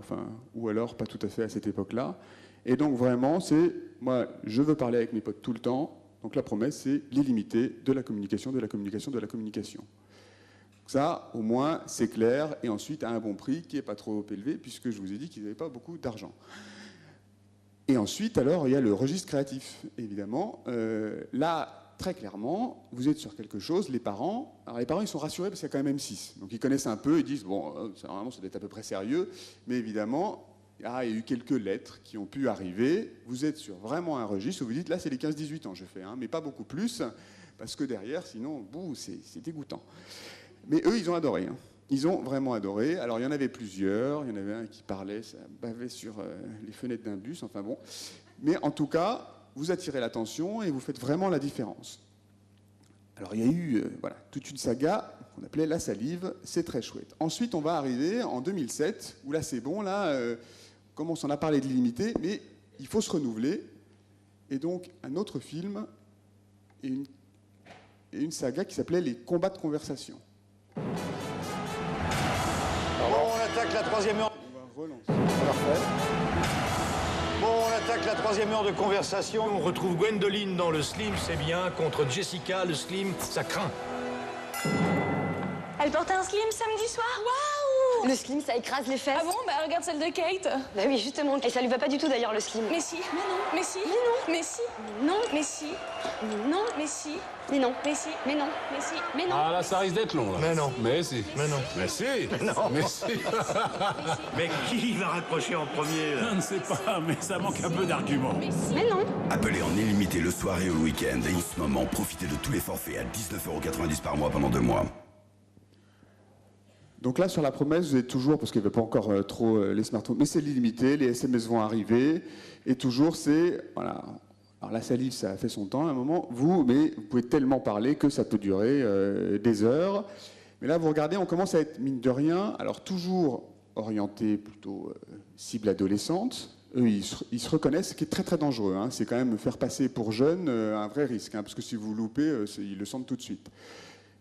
ou alors pas tout à fait à cette époque-là. Et donc vraiment, c'est, moi, je veux parler avec mes potes tout le temps. Donc la promesse, c'est l'illimité de la communication, de la communication, de la communication. Ça, au moins, c'est clair. Et ensuite, à un bon prix qui n'est pas trop élevé, puisque je vous ai dit qu'ils n'avaient pas beaucoup d'argent. Et ensuite, alors, il y a le registre créatif, évidemment. Là, très clairement, vous êtes sur quelque chose, les parents. Alors, les parents, ils sont rassurés parce qu'il y a quand même M6. Donc, ils connaissent un peu, ils disent, bon, normalement, ça doit être à peu près sérieux. Mais évidemment, il y a eu quelques lettres qui ont pu arriver. Vous êtes sur vraiment un registre où vous dites, là, c'est les 15-18 ans, je fais, hein, mais pas beaucoup plus, parce que derrière, sinon, bouh, c'est dégoûtant. Mais eux, ils ont adoré. Hein. Ils ont vraiment adoré. Alors, il y en avait plusieurs. Il y en avait un qui parlait, ça bavait sur les fenêtres d'un bus, enfin bon. Mais en tout cas, vous attirez l'attention et vous faites vraiment la différence. Alors, il y a eu voilà, toute une saga qu'on appelait La Salive. C'est très chouette. Ensuite, on va arriver en 2007, où là, c'est bon, là... on a parlé de l'illimité, mais il faut se renouveler. et donc un autre film et une saga qui s'appelait Les combats de conversation. Bon, on attaque la troisième heure. On va relancer. Parfait. Bon, on attaque la troisième heure de conversation. On retrouve Gwendoline dans le slim, c'est bien. Contre Jessica, le slim, ça craint. Elle portait un slim samedi soir. Waouh! Le slim, ça écrase les fesses. Ah bon? Bah regarde celle de Kate. Bah oui, justement. Et ça lui va pas du tout d'ailleurs, le slim. Mais si. Mais non. Mais si. Mais non. Mais si. Mais non. Mais si. Mais non. Mais si. Mais non. Mais si. Mais non. Mais si. Mais non. Ah là, ça risque d'être long, là. Mais non. Mais si. Mais non. Mais si. Mais non. Mais si. Mais qui va raccrocher en premier, là? Je ne sais pas, mais ça manque un peu d'arguments. Mais non. Appelez en illimité le soir et le week-end. Et en ce moment, profitez de tous les forfaits à 19,90 € par mois pendant 2 mois. Donc là, sur la promesse, vous êtes toujours, parce qu'il n'y avait pas encore trop les smartphones, mais c'est l'illimité, les SMS vont arriver, et toujours c'est, voilà, alors la salive, ça a fait son temps à un moment, mais vous pouvez tellement parler que ça peut durer des heures. Mais là, vous regardez, on commence à être, mine de rien, alors toujours orienté plutôt cible adolescente. Eux, ils se reconnaissent, ce qui est très très dangereux. Hein. C'est quand même faire passer pour jeune un vrai risque, hein, parce que si vous loupez, ils le sentent tout de suite.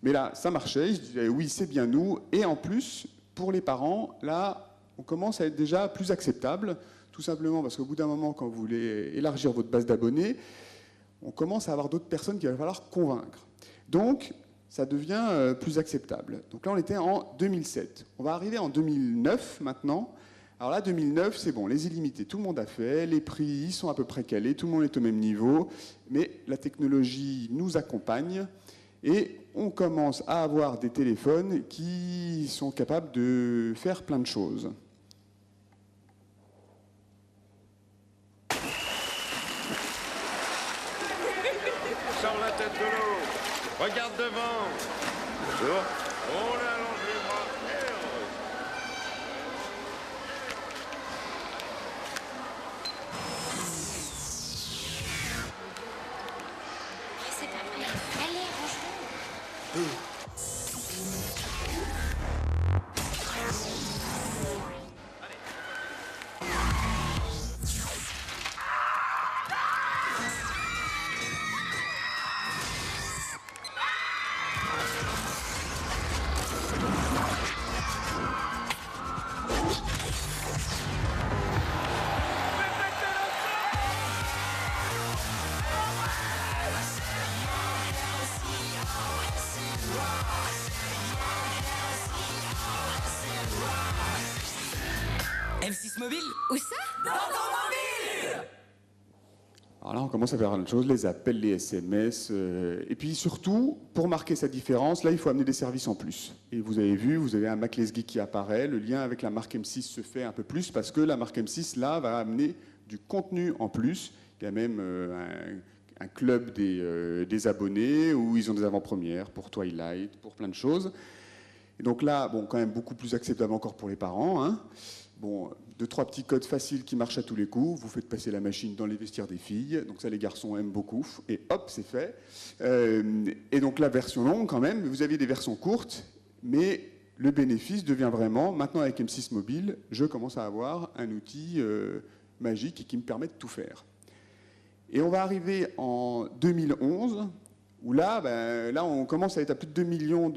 Mais là, ça marchait, je disais oui, c'est bien nous. Et en plus, pour les parents, là, on commence à être déjà plus acceptable, tout simplement parce qu'au bout d'un moment, quand vous voulez élargir votre base d'abonnés, on commence à avoir d'autres personnes qu'il va falloir convaincre. Donc, ça devient plus acceptable. Donc là, on était en 2007. On va arriver en 2009 maintenant. Alors là, 2009, c'est bon, les illimités, tout le monde a fait, les prix, ils sont à peu près calés, tout le monde est au même niveau, mais la technologie nous accompagne. Et on commence à avoir des téléphones qui sont capables de faire plein de choses. Sors la tête de l'eau. Regarde devant. Bonjour. On allonge les bras. C'est pas vrai. Allez, range-le. M6 Mobile? Où ça? Dans ton mobile! Alors là, on commence à faire autre chose, les appels, les SMS. Et puis surtout, pour marquer sa différence, là, il faut amener des services en plus. Et vous avez vu, vous avez un Mac Les Geeks qui apparaît. Le lien avec la marque M6 se fait un peu plus parce que la marque M6, là, va amener du contenu en plus. Il y a même un club des abonnés où ils ont des avant-premières pour Twilight, pour plein de choses. Et donc là, bon, quand même beaucoup plus acceptable encore pour les parents, hein. Bon, 2-3 petits codes faciles qui marchent à tous les coups. Vous faites passer la machine dans les vestiaires des filles. Donc ça, les garçons aiment beaucoup. Et hop, c'est fait. Et donc la version longue, quand même. Vous aviez des versions courtes. Mais le bénéfice devient vraiment, maintenant avec M6 Mobile, je commence à avoir un outil magique et qui me permet de tout faire. Et on va arriver en 2011, où là, là on commence à être à plus de 2 millions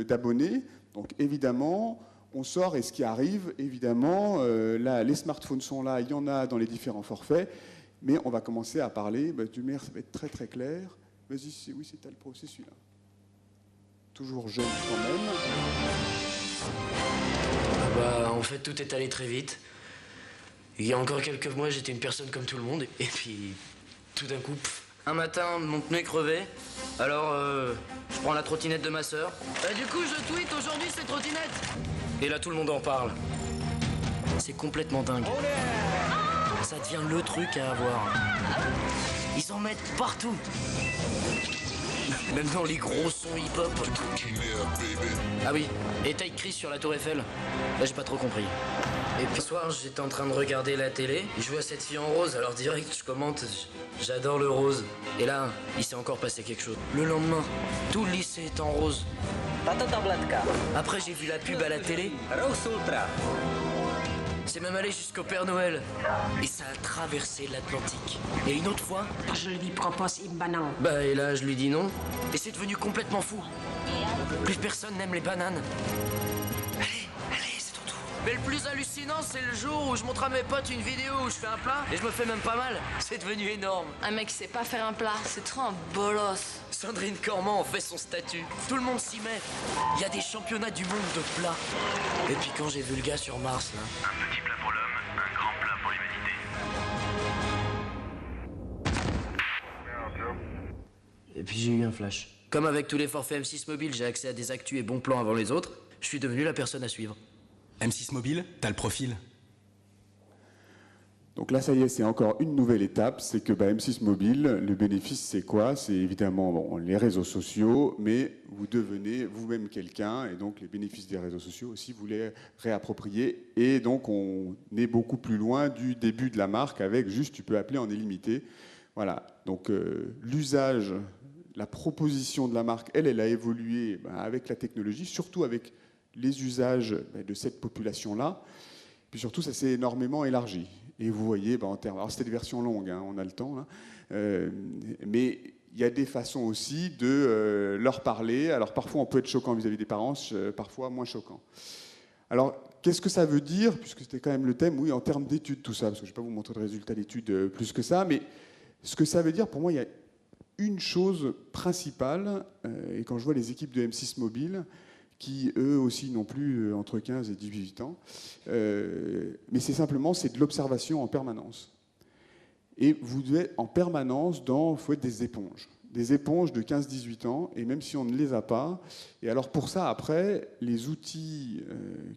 d'abonnés. Donc évidemment... on sort et ce qui arrive, évidemment, là, les smartphones sont là, il y en a dans les différents forfaits, mais on va commencer à parler, du maire, ça va être très très clair. Vas-y, oui, c'est Talpro, c'est celui-là. Toujours jeune quand même. En fait, tout est allé très vite. Il y a encore quelques mois, j'étais une personne comme tout le monde, et puis, tout d'un coup, un matin, mon pneu est crevé, alors je prends la trottinette de ma sœur. Du coup, je tweete aujourd'hui cette trottinette. Et là, tout le monde en parle. C'est complètement dingue. Ça devient le truc à avoir. Ils en mettent partout. Même dans les gros sons hip-hop. Ah oui, et taille Chris sur la tour Eiffel. Là, j'ai pas trop compris. Et puis, ce soir, j'étais en train de regarder la télé. Je vois cette fille en rose, alors direct, je commente. J'adore le rose. Et là, il s'est encore passé quelque chose. Le lendemain, tout le lycée est en rose. Après, j'ai vu la pub à la télé. C'est même allé jusqu'au Père Noël. Et ça a traversé l'Atlantique. Et une autre fois... Je lui propose une banane. Bah, et là, je lui dis non. Et c'est devenu complètement fou. Plus personne n'aime les bananes. Allez, c'est ton tour. Mais le plus hallucinant, c'est le jour où je montre à mes potes une vidéo où je fais un plat et je me fais même pas mal. C'est devenu énorme. Un mec sait pas faire un plat, c'est trop un bolos. Sandrine Cormand en fait son statut. Tout le monde s'y met. Il y a des championnats du monde de plats. Et puis quand j'ai vu le gars sur Mars, là... Un petit plat pour l'homme, un grand plat pour l'humanité. Et puis j'ai eu un flash. Comme avec tous les forfaits M6 Mobile, j'ai accès à des actus et bons plans avant les autres, je suis devenu la personne à suivre. M6 Mobile, t'as le profil. Donc là, ça y est, c'est encore une nouvelle étape, c'est que M6 Mobile, le bénéfice, c'est quoi? C'est évidemment les réseaux sociaux, mais vous devenez vous-même quelqu'un, et donc les bénéfices des réseaux sociaux aussi, vous les réappropriez, et donc on est beaucoup plus loin du début de la marque, avec juste, tu peux appeler en illimité. Voilà, donc l'usage, la proposition de la marque, elle a évolué avec la technologie, surtout avec les usages de cette population-là, puis surtout, ça s'est énormément élargi. Et vous voyez, en termes... Alors, c'était des versions longues, hein, on a le temps, là. Mais il y a des façons aussi de leur parler. Alors, parfois, on peut être choquant vis-à-vis des parents, parfois moins choquant. Alors, qu'est-ce que ça veut dire, puisque c'était quand même le thème, oui, en termes d'études, tout ça, parce que je ne vais pas vous montrer de résultats d'études plus que ça, mais ce que ça veut dire, pour moi, il y a une chose principale, et quand je vois les équipes de M6 Mobile, qui eux aussi n'ont plus entre 15 et 18 ans. Mais c'est de l'observation en permanence. Et vous devez être en permanence il faut être des éponges de 15-18 ans, et même si on ne les a pas. Et alors pour ça, après, les outils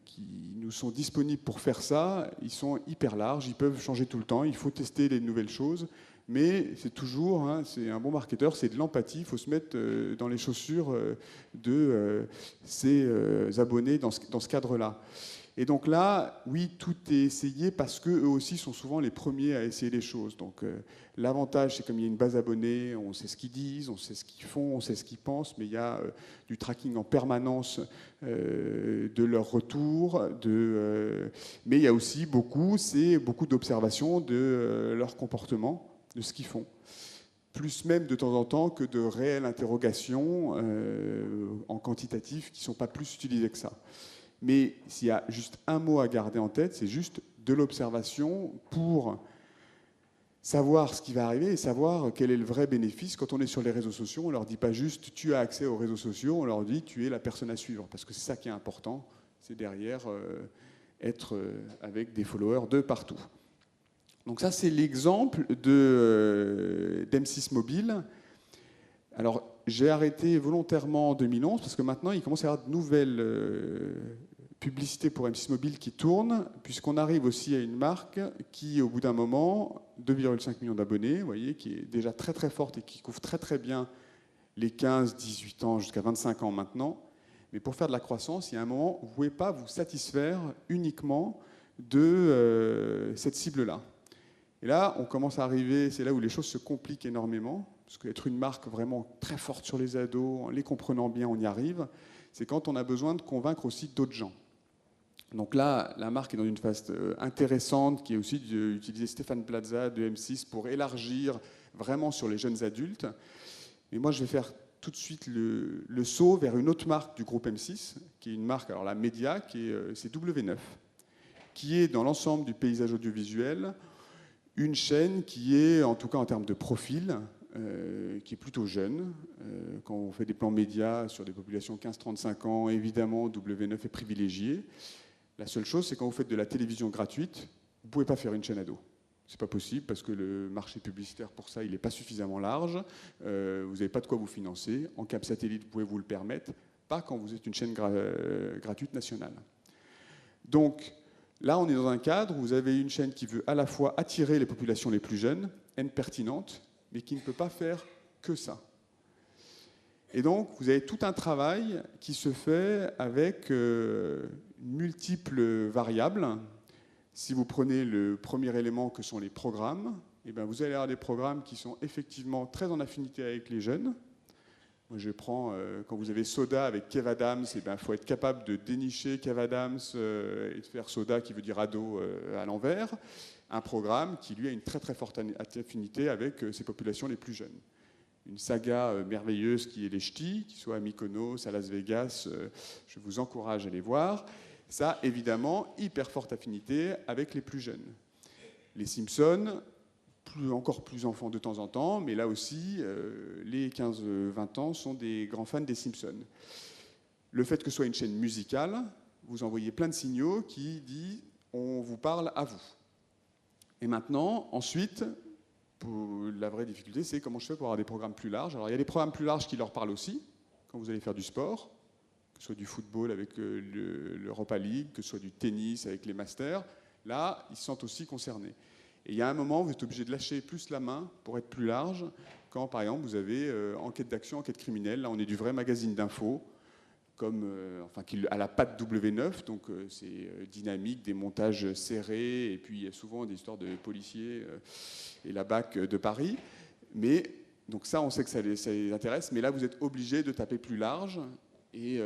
qui nous sont disponibles pour faire ça, ils sont hyper larges, ils peuvent changer tout le temps, il faut tester les nouvelles choses. Mais c'est toujours, c'est un bon marketeur, c'est de l'empathie. Il faut se mettre dans les chaussures de ses abonnés dans ce cadre-là. Et donc là, oui, tout est essayé parce qu'eux aussi sont souvent les premiers à essayer les choses. Donc l'avantage, c'est comme il y a une base abonnée, on sait ce qu'ils disent, on sait ce qu'ils font, on sait ce qu'ils pensent, mais il y a du tracking en permanence de leur retour. Mais il y a aussi beaucoup d'observations de leur comportement, de ce qu'ils font. Plus même de temps en temps que de réelles interrogations en quantitatif qui ne sont pas plus utilisées que ça. Mais s'il y a juste un mot à garder en tête, c'est juste de l'observation pour savoir ce qui va arriver et savoir quel est le vrai bénéfice. Quand on est sur les réseaux sociaux, on ne leur dit pas juste « tu as accès aux réseaux sociaux », on leur dit « tu es la personne à suivre ». Parce que c'est ça qui est important, c'est derrière être avec des followers de partout. Donc ça, c'est l'exemple d'M6 Mobile. Alors, j'ai arrêté volontairement en 2011 parce que maintenant, il commence à y avoir de nouvelles publicités pour M6 Mobile qui tournent, puisqu'on arrive aussi à une marque qui, au bout d'un moment, 2,5 millions d'abonnés, vous voyez, qui est déjà très très forte et qui couvre très très bien les 15, 18 ans jusqu'à 25 ans maintenant. Mais pour faire de la croissance, il y a un moment, vous ne pouvez pas vous satisfaire uniquement de cette cible-là. Et là, on commence à arriver, c'est là où les choses se compliquent énormément, parce qu'être une marque vraiment très forte sur les ados, en les comprenant bien, on y arrive, c'est quand on a besoin de convaincre aussi d'autres gens. Donc là, la marque est dans une phase intéressante, qui est aussi d'utiliser Stéphane Plaza de M6 pour élargir vraiment sur les jeunes adultes. Mais moi, je vais faire tout de suite le saut vers une autre marque du groupe M6, qui est une marque, alors la média, c'est W9, qui est dans l'ensemble du paysage audiovisuel, une chaîne qui est, en tout cas en termes de profil, qui est plutôt jeune. Quand on fait des plans médias sur des populations 15-35 ans, évidemment, W9 est privilégié. La seule chose, c'est quand vous faites de la télévision gratuite, vous ne pouvez pas faire une chaîne ado. C'est pas possible parce que le marché publicitaire pour ça, il n'est pas suffisamment large. Vous n'avez pas de quoi vous financer. En câble satellite, vous pouvez vous le permettre. Pas quand vous êtes une chaîne gratuite nationale. Donc, là, on est dans un cadre où vous avez une chaîne qui veut à la fois attirer les populations les plus jeunes, être pertinente, mais qui ne peut pas faire que ça. Et donc, vous avez tout un travail qui se fait avec multiples variables. Si vous prenez le premier élément que sont les programmes, eh bien, vous allez avoir des programmes qui sont effectivement très en affinité avec les jeunes, Moi, je prends, quand vous avez Soda avec Kev Adams, il faut être capable de dénicher Kev Adams et de faire Soda, qui veut dire ado, à l'envers. Un programme qui, lui, a une très très forte affinité avec ces populations les plus jeunes. Une saga merveilleuse qui est les Ch'tis, qui soit à Mykonos, à Las Vegas, je vous encourage à les voir. Ça, évidemment, hyper forte affinité avec les plus jeunes. Les Simpsons, encore plus enfants de temps en temps, mais là aussi, les 15-20 ans sont des grands fans des Simpsons. Le fait que ce soit une chaîne musicale, vous envoyez plein de signaux qui disent « on vous parle à vous ». Et maintenant, ensuite, la vraie difficulté, c'est comment je fais pour avoir des programmes plus larges. Alors, il y a des programmes plus larges qui leur parlent aussi, quand vous allez faire du sport, que ce soit du football avec l'Europa League, que ce soit du tennis avec les Masters. Là, ils se sentent aussi concernés. Et il y a un moment, vous êtes obligé de lâcher plus la main pour être plus large, quand, par exemple, vous avez enquête d'action, enquête criminelle. Là, on est du vrai magazine d'info, comme, à la patte W9, donc c'est dynamique, des montages serrés, et puis il y a souvent des histoires de policiers et la BAC de Paris. Mais, donc ça, on sait que ça les intéresse, mais là, vous êtes obligé de taper plus large et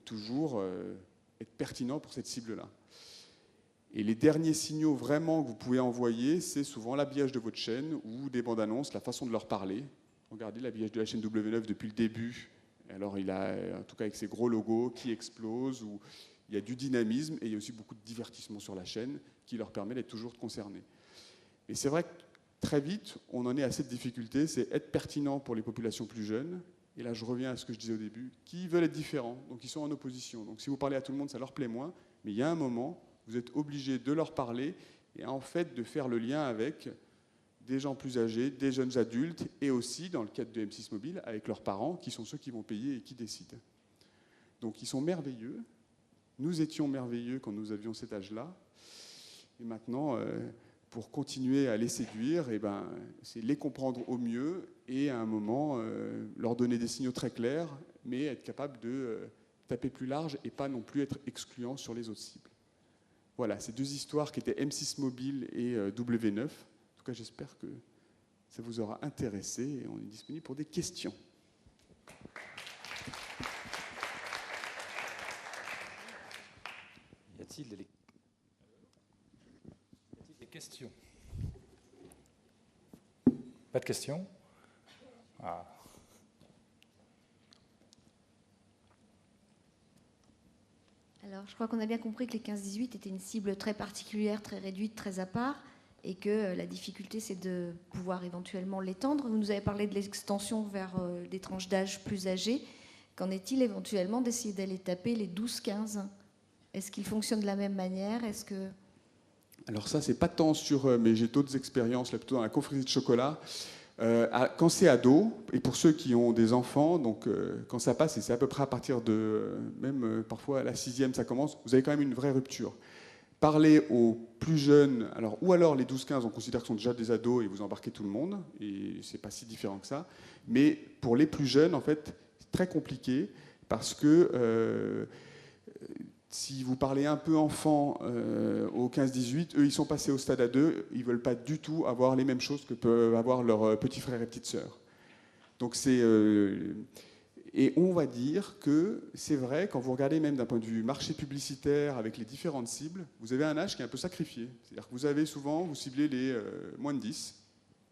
toujours être pertinent pour cette cible-là. Et les derniers signaux vraiment que vous pouvez envoyer, c'est souvent l'habillage de votre chaîne ou des bandes annonces, la façon de leur parler. Regardez l'habillage de la chaîne W9 depuis le début. Alors il a, en tout cas avec ses gros logos qui explosent, où il y a du dynamisme et il y a aussi beaucoup de divertissement sur la chaîne qui leur permet d'être toujours concernés. Mais c'est vrai que très vite, on en est à cette difficulté, c'est être pertinent pour les populations plus jeunes. Et là, je reviens à ce que je disais au début, qui veulent être différents, donc ils sont en opposition. Donc si vous parlez à tout le monde, ça leur plaît moins, mais il y a un moment, vous êtes obligé de leur parler et en fait de faire le lien avec des gens plus âgés, des jeunes adultes et aussi, dans le cadre de M6 Mobile, avec leurs parents qui sont ceux qui vont payer et qui décident. Donc ils sont merveilleux. Nous étions merveilleux quand nous avions cet âge-là. Et maintenant, pour continuer à les séduire, c'est les comprendre au mieux et à un moment leur donner des signaux très clairs, mais être capable de taper plus large et pas non plus être excluant sur les autres cibles. Voilà, ces deux histoires qui étaient M6 Mobile et W9. En tout cas, j'espère que ça vous aura intéressé et on est disponible pour des questions. Y a-t-il des questions? Pas de questions? Ah. Alors, je crois qu'on a bien compris que les 15-18 étaient une cible très particulière, très réduite, très à part, et que la difficulté, c'est de pouvoir éventuellement l'étendre. Vous nous avez parlé de l'extension vers des tranches d'âge plus âgées. Qu'en est-il éventuellement d'essayer d'aller taper les 12-15? Est-ce qu'ils fonctionnent de la même manière? Est-ce que... Alors ça, c'est pas tant sur... mais j'ai d'autres expériences, là, plutôt dans la confrérie de chocolat. Quand c'est ado, et pour ceux qui ont des enfants, donc quand ça passe, et c'est à peu près à partir de, même parfois à la 6e, ça commence, vous avez quand même une vraie rupture. Parler aux plus jeunes, ou alors les 12-15, on considère qu'ils sont déjà des ados et vous embarquez tout le monde, et c'est pas si différent que ça. Mais pour les plus jeunes, en fait, c'est très compliqué, parce que si vous parlez un peu enfant aux 15-18, eux, ils sont passés au stade A2, ils ne veulent pas du tout avoir les mêmes choses que peuvent avoir leurs petits frères et petites sœurs. Donc c'est... et on va dire que c'est vrai, quand vous regardez même d'un point de vue marché publicitaire avec les différentes cibles, vous avez un âge qui est un peu sacrifié. C'est-à-dire que vous avez souvent, vous ciblez les moins de 10.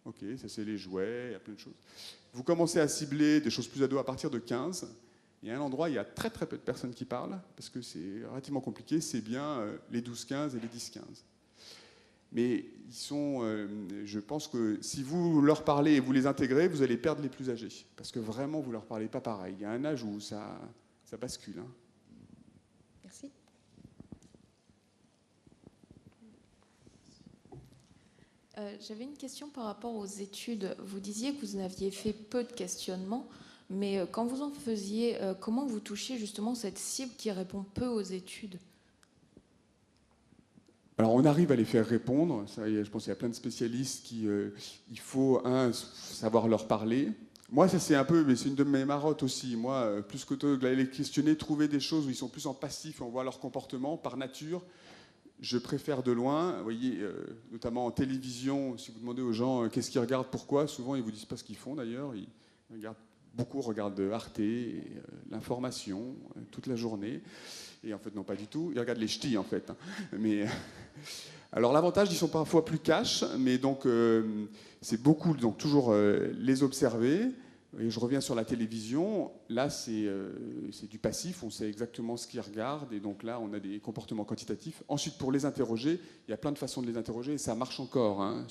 Ok, ça c'est les jouets, il y a plein de choses. Vous commencez à cibler des choses plus ados à partir de 15. Il y a un endroit, il y a très très peu de personnes qui parlent, parce que c'est relativement compliqué, c'est bien les 12-15 et les 10-15. Mais ils sont, je pense que si vous leur parlez et vous les intégrez, vous allez perdre les plus âgés. Parce que vraiment, vous ne leur parlez pas pareil. Il y a un âge où ça bascule. Hein. Merci. J'avais une question par rapport aux études. Vous disiez que vous aviez fait peu de questionnements. Mais quand vous en faisiez, comment vous touchiez justement cette cible qui répond peu aux études? Alors on arrive à les faire répondre. Ça, je pense qu'il y a plein de spécialistes qui, il faut savoir leur parler. Moi, ça c'est un peu, mais c'est une de mes marottes aussi. Moi, plus que de les questionner, trouver des choses où ils sont plus en passif, on voit leur comportement par nature. Je préfère de loin. Vous voyez, notamment en télévision, si vous demandez aux gens qu'est-ce qu'ils regardent, pourquoi, souvent ils vous disent pas ce qu'ils font d'ailleurs. Ils regardent beaucoup regardent Arte, l'information, toute la journée. Et en fait, non, pas du tout. Ils regardent les ch'tis, en fait. Mais, alors, l'avantage, ils sont parfois plus cash, mais donc, c'est beaucoup, donc toujours les observer. Et je reviens sur la télévision. Là, c'est du passif. On sait exactement ce qu'ils regardent. Et donc là, on a des comportements quantitatifs. Ensuite, pour les interroger, il y a plein de façons de les interroger. Et ça marche encore. Hein,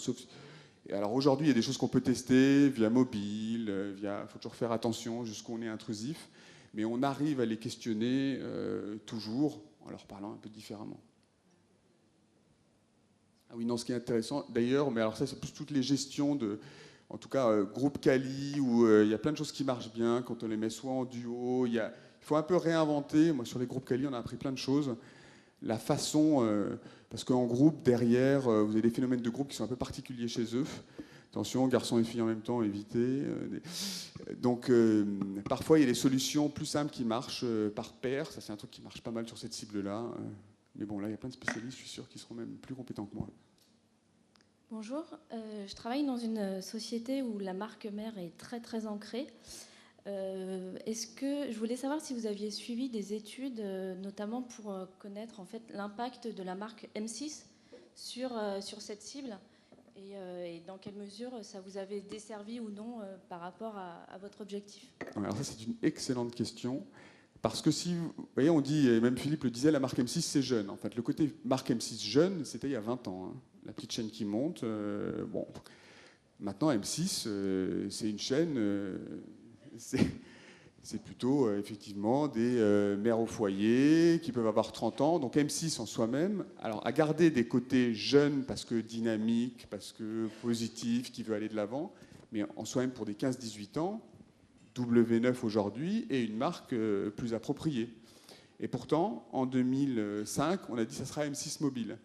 et alors aujourd'hui, il y a des choses qu'on peut tester via mobile. Il faut toujours faire attention jusqu'où on est intrusif. Mais on arrive à les questionner toujours en leur parlant un peu différemment. Ah oui, non, ce qui est intéressant, d'ailleurs, mais alors ça, c'est plus toutes les gestions de... En tout cas, groupe Kali, où il y a plein de choses qui marchent bien quand on les met soit en duo. Il faut un peu réinventer. Moi, sur les groupes Kali, on a appris plein de choses. La façon, parce qu'en groupe, derrière, vous avez des phénomènes de groupe qui sont un peu particuliers chez eux. Attention, garçons et filles en même temps, évitez. Donc, parfois, il y a des solutions plus simples qui marchent par paire. Ça, c'est un truc qui marche pas mal sur cette cible-là. Mais bon, là, il y a plein de spécialistes, je suis sûr, qui seront même plus compétents que moi. Bonjour, je travaille dans une société où la marque mère est très très ancrée. Je voulais savoir si vous aviez suivi des études, notamment pour connaître en fait l'impact de la marque M6 sur cette cible et dans quelle mesure ça vous avait desservi ou non par rapport à votre objectif. Alors ça, c'est une excellente question. Parce que si, vous voyez, on dit, et même Philippe le disait, la marque M6, c'est jeune. En fait, le côté marque M6 jeune, c'était il y a 20 ans. Hein. La petite chaîne qui monte. Bon, maintenant, M6, c'est une chaîne, c'est plutôt, effectivement, des mères au foyer qui peuvent avoir 30 ans. Donc M6 en soi-même, alors à garder des côtés jeunes parce que dynamiques, parce que positifs, qui veut aller de l'avant, mais en soi-même pour des 15-18 ans, W9 aujourd'hui est une marque plus appropriée. Et pourtant, en 2005, on a dit que ça sera M6 Mobile.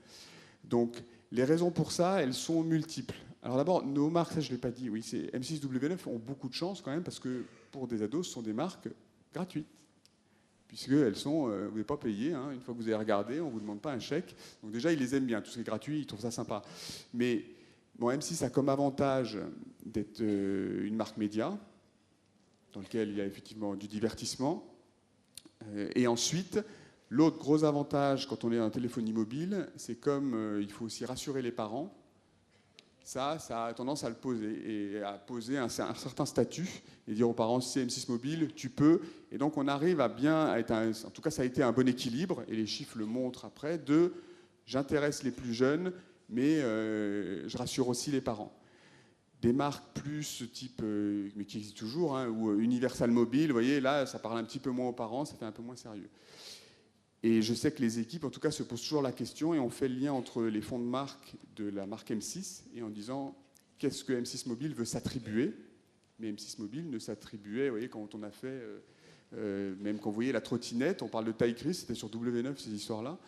Donc, les raisons pour ça, elles sont multiples. Alors d'abord, nos marques, ça je ne l'ai pas dit, oui, c'est M6 W9 ont beaucoup de chance quand même, parce que pour des ados, ce sont des marques gratuites. Puisqu'elles sont, vous n'avez pas payé, hein, une fois que vous avez regardé, on ne vous demande pas un chèque. Donc déjà, ils les aiment bien, tout ce qui est gratuit, ils trouvent ça sympa. Mais bon, M6 a comme avantage d'être une marque média, dans lequel il y a effectivement du divertissement. Et ensuite, l'autre gros avantage quand on est en téléphonie mobile, c'est comme il faut aussi rassurer les parents, ça a tendance à le poser, et à poser un certain statut, et dire aux parents, si c'est M6 Mobile, tu peux. Et donc on arrive à bien être, en tout cas ça a été un bon équilibre, et les chiffres le montrent après, de j'intéresse les plus jeunes, mais je rassure aussi les parents. Des marques plus type, mais qui existent toujours, hein, ou Universal Mobile, vous voyez, là, ça parle un petit peu moins aux parents, ça fait un peu moins sérieux. Et je sais que les équipes, en tout cas, se posent toujours la question, et on fait le lien entre les fonds de marque de la marque M6, et en disant, qu'est-ce que M6 Mobile veut s'attribuer? Mais M6 Mobile ne s'attribuait, vous voyez, quand on a fait, même quand vous voyez la trottinette, on parle de taille crise, c'était sur W9, ces histoires-là.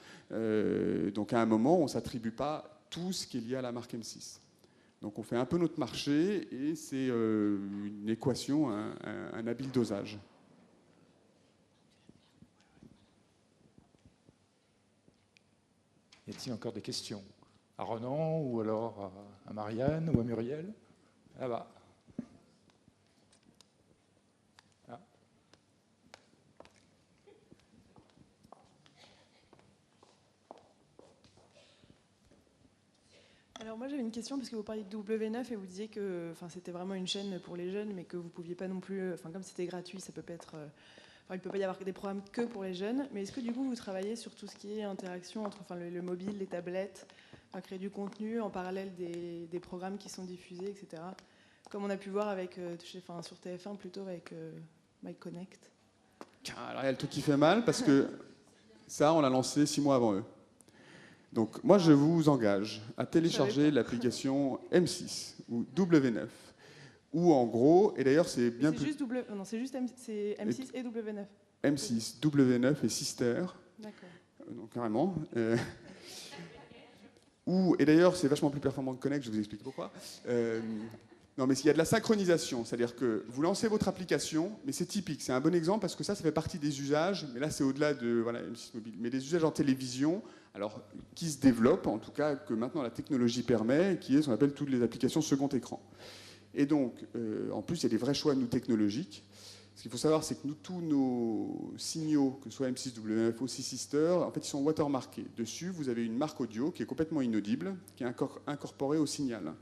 Donc à un moment, on ne s'attribue pas tout ce qui est lié à la marque M6. Donc on fait un peu notre marché, et c'est une équation, un habile dosage. Y a-t-il encore des questions? À Ronan, ou alors à Marianne, ou à Muriel? Là-bas. Ah. Alors moi j'avais une question parce que vous parliez de W9 et vous disiez que c'était vraiment une chaîne pour les jeunes, mais que vous ne pouviez pas non plus, comme c'était gratuit, ça peut pas être... il ne peut pas y avoir des programmes que pour les jeunes, mais est-ce que du coup vous travaillez sur tout ce qui est interaction entre le mobile, les tablettes, créer du contenu en parallèle des programmes qui sont diffusés, etc. Comme on a pu voir avec, sur TF1 plutôt avec MyConnect. Alors il y a le truc qui fait mal parce que ça on l'a lancé 6 mois avant eux. Donc moi je vous engage à télécharger l'application M6 ou W9. Ou en gros, et d'ailleurs c'est bien plus... Non, c'est juste M6 et W9. M6, W9 et Sister. D'accord. Donc carrément. Et d'ailleurs c'est vachement plus performant que Connect, je vous explique pourquoi. Non mais il y a de la synchronisation, c'est-à-dire que vous lancez votre application, mais c'est typique, c'est un bon exemple parce que ça fait partie des usages, mais là c'est au-delà de M6 Mobile, mais des usages en télévision, alors qui se développent, en tout cas que maintenant la technologie permet, qui est ce qu'on appelle toutes les applications second écran. Et donc, en plus, il y a des vrais choix, nous, technologiques. Ce qu'il faut savoir, c'est que nous, tous nos signaux, que ce soit M6, W9, O6 Sister, en fait, ils sont watermarkés. Dessus, vous avez une marque audio qui est complètement inaudible, qui est incorporée au signal.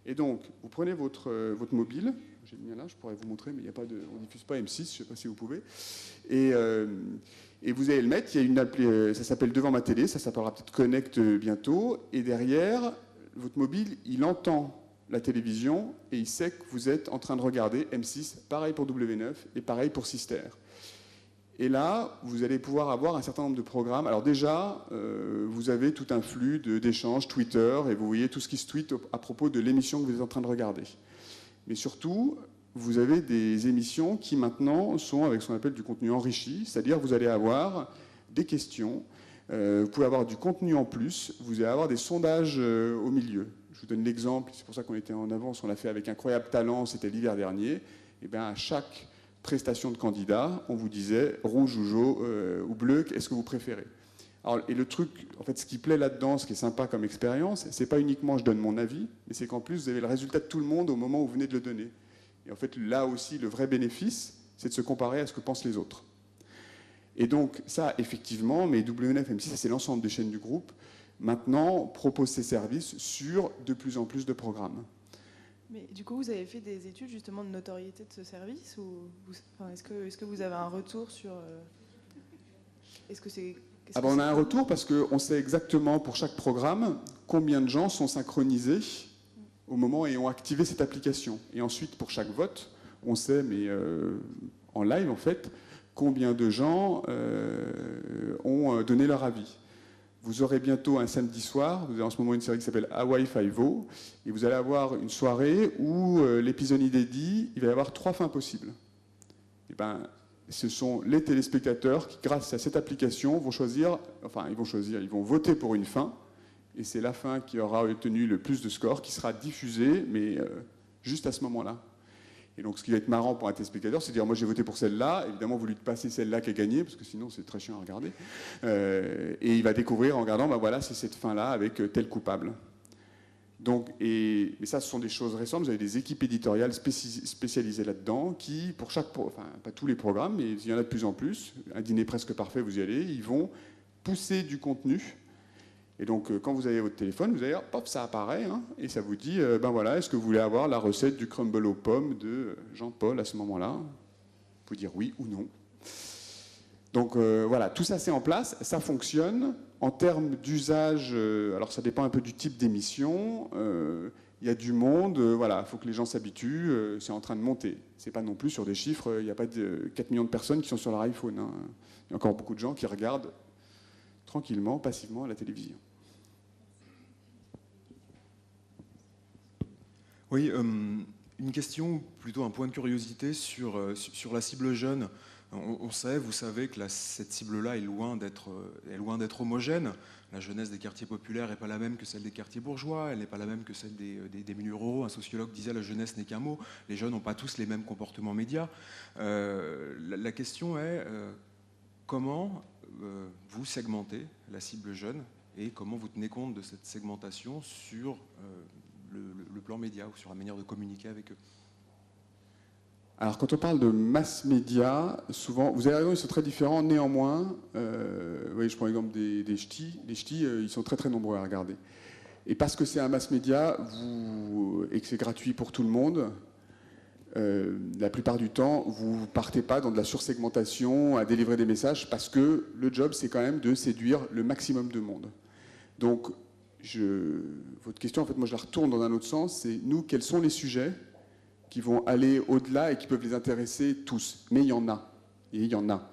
Et donc, vous prenez votre mobile, j'ai mis là, je pourrais vous montrer, mais il y a pas de, on ne diffuse pas M6, je ne sais pas si vous pouvez, et vous allez le mettre, il y a une appli, ça s'appelle Devant ma télé, ça s'appellera peut-être Connect bientôt, et derrière, votre mobile, il entend la télévision et il sait que vous êtes en train de regarder M6, pareil pour W9 et pareil pour Sister. Et là, vous allez pouvoir avoir un certain nombre de programmes. Alors déjà, vous avez tout un flux d'échanges Twitter et vous voyez tout ce qui se tweet à propos de l'émission que vous êtes en train de regarder. Mais surtout, vous avez des émissions qui maintenant sont avec ce qu'on appelle du contenu enrichi, c'est-à-dire vous allez avoir des questions, vous pouvez avoir du contenu en plus, vous allez avoir des sondages au milieu. Je vous donne l'exemple, c'est pour ça qu'on était en avance, on l'a fait avec Incroyable Talent, c'était l'hiver dernier. Et bien à chaque prestation de candidat, on vous disait rouge ou jaune ou bleu, qu'est-ce que vous préférez? Alors, et le truc, en fait, ce qui plaît là-dedans, ce qui est sympa comme expérience, c'est pas uniquement je donne mon avis, mais c'est qu'en plus vous avez le résultat de tout le monde au moment où vous venez de le donner. Et en fait, là aussi, le vrai bénéfice, c'est de se comparer à ce que pensent les autres. Et donc ça, effectivement, mais W9, M6, c'est l'ensemble des chaînes du groupe, maintenant propose ces services sur de plus en plus de programmes. Mais du coup, vous avez fait des études justement de notoriété de ce service, ou est-ce que vous avez un retour sur est-ce que c'est on a un retour parce qu'on sait exactement pour chaque programme combien de gens sont synchronisés au moment et ont activé cette application. Et ensuite, pour chaque vote, on sait, mais en live en fait, combien de gens ont donné leur avis. Vous aurez bientôt un samedi soir, vous avez en ce moment une série qui s'appelle Hawaii Five-O, et vous allez avoir une soirée où l'épisode inédit, il va y avoir 3 fins possibles. Et ben, ce sont les téléspectateurs qui, grâce à cette application, vont choisir, ils vont voter pour une fin, et c'est la fin qui aura obtenu le plus de scores qui sera diffusée, mais juste à ce moment-là. Et donc, ce qui va être marrant pour un téléspectateur, c'est de dire, moi, j'ai voté pour celle-là. Évidemment, vous lui passez celle-là qui a gagné, parce que sinon, c'est très chiant à regarder. Et il va découvrir en regardant, ben voilà, c'est cette fin-là avec tel coupable. Donc, mais ça, ce sont des choses récentes. Vous avez des équipes éditoriales spécialisées là-dedans qui, pour enfin, pas tous les programmes, mais il y en a de plus en plus. Un dîner presque parfait, vous y allez. Ils vont pousser du contenu. Et donc, quand vous avez votre téléphone, vous allez dire, pop, ça apparaît, hein, et ça vous dit, ben voilà, est-ce que vous voulez avoir la recette du crumble aux pommes de Jean-Paul à ce moment-là? Vous pouvez dire oui ou non. Donc, voilà, tout ça, c'est en place, ça fonctionne. En termes d'usage, alors ça dépend un peu du type d'émission, il y a du monde, voilà, il faut que les gens s'habituent, c'est en train de monter. C'est pas non plus sur des chiffres, il n'y a pas de 4 millions de personnes qui sont sur leur iPhone, hein. Il y a encore beaucoup de gens qui regardent tranquillement, passivement à la télévision. Oui, une question, plutôt un point de curiosité sur la cible jeune. On sait, vous savez que cette cible-là est loin d'être homogène. La jeunesse des quartiers populaires n'est pas la même que celle des quartiers bourgeois, elle n'est pas la même que celle des milieux ruraux. Un sociologue disait la jeunesse n'est qu'un mot. Les jeunes n'ont pas tous les mêmes comportements médias. La question est comment vous segmentez la cible jeune et comment vous tenez compte de cette segmentation sur le plan média ou sur la manière de communiquer avec eux? Alors, quand on parle de mass média, souvent, vous avez raison, ils sont très différents. Néanmoins, oui, je prends l'exemple des ch'tis. Les ch'tis, ils sont très très nombreux à regarder. Et parce que c'est un mass média et que c'est gratuit pour tout le monde, la plupart du temps, vous ne partez pas dans de la sursegmentation à délivrer des messages parce que le job, c'est quand même de séduire le maximum de monde. Donc, votre question, en fait, moi, je la retourne dans un autre sens. C'est nous, quels sont les sujets qui vont aller au-delà et qui peuvent les intéresser tous? Mais il y en a. Et il y en a.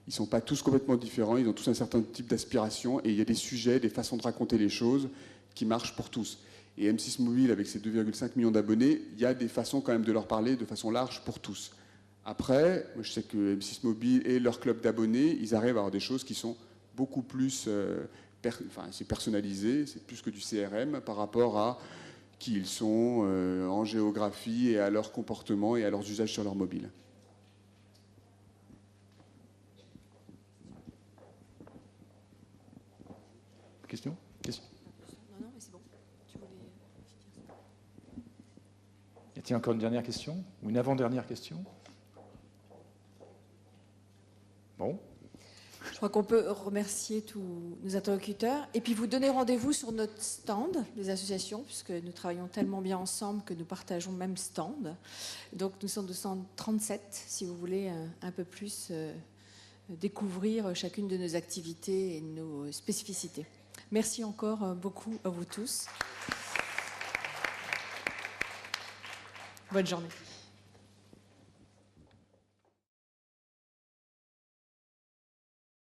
Ils ne sont pas tous complètement différents. Ils ont tous un certain type d'aspiration. Et il y a des sujets, des façons de raconter les choses qui marchent pour tous. Et M6 Mobile, avec ses 2,5 millions d'abonnés, il y a des façons quand même de leur parler de façon large pour tous. Après, moi je sais que M6 Mobile et leur club d'abonnés, ils arrivent à avoir des choses qui sont beaucoup plus... c'est personnalisé, c'est plus que du CRM par rapport à qui ils sont en géographie et à leur comportement et à leurs usages sur leur mobile. Question ? Non, mais c'est bon. Tu voulais... Y a-t-il encore une dernière question? Ou une avant-dernière question? Je crois qu'on peut remercier tous nos interlocuteurs et puis vous donner rendez-vous sur notre stand des associations, puisque nous travaillons tellement bien ensemble que nous partageons le même stand. Donc nous sommes 237, si vous voulez un peu plus découvrir chacune de nos activités et nos spécificités. Merci encore beaucoup à vous tous. Bonne journée.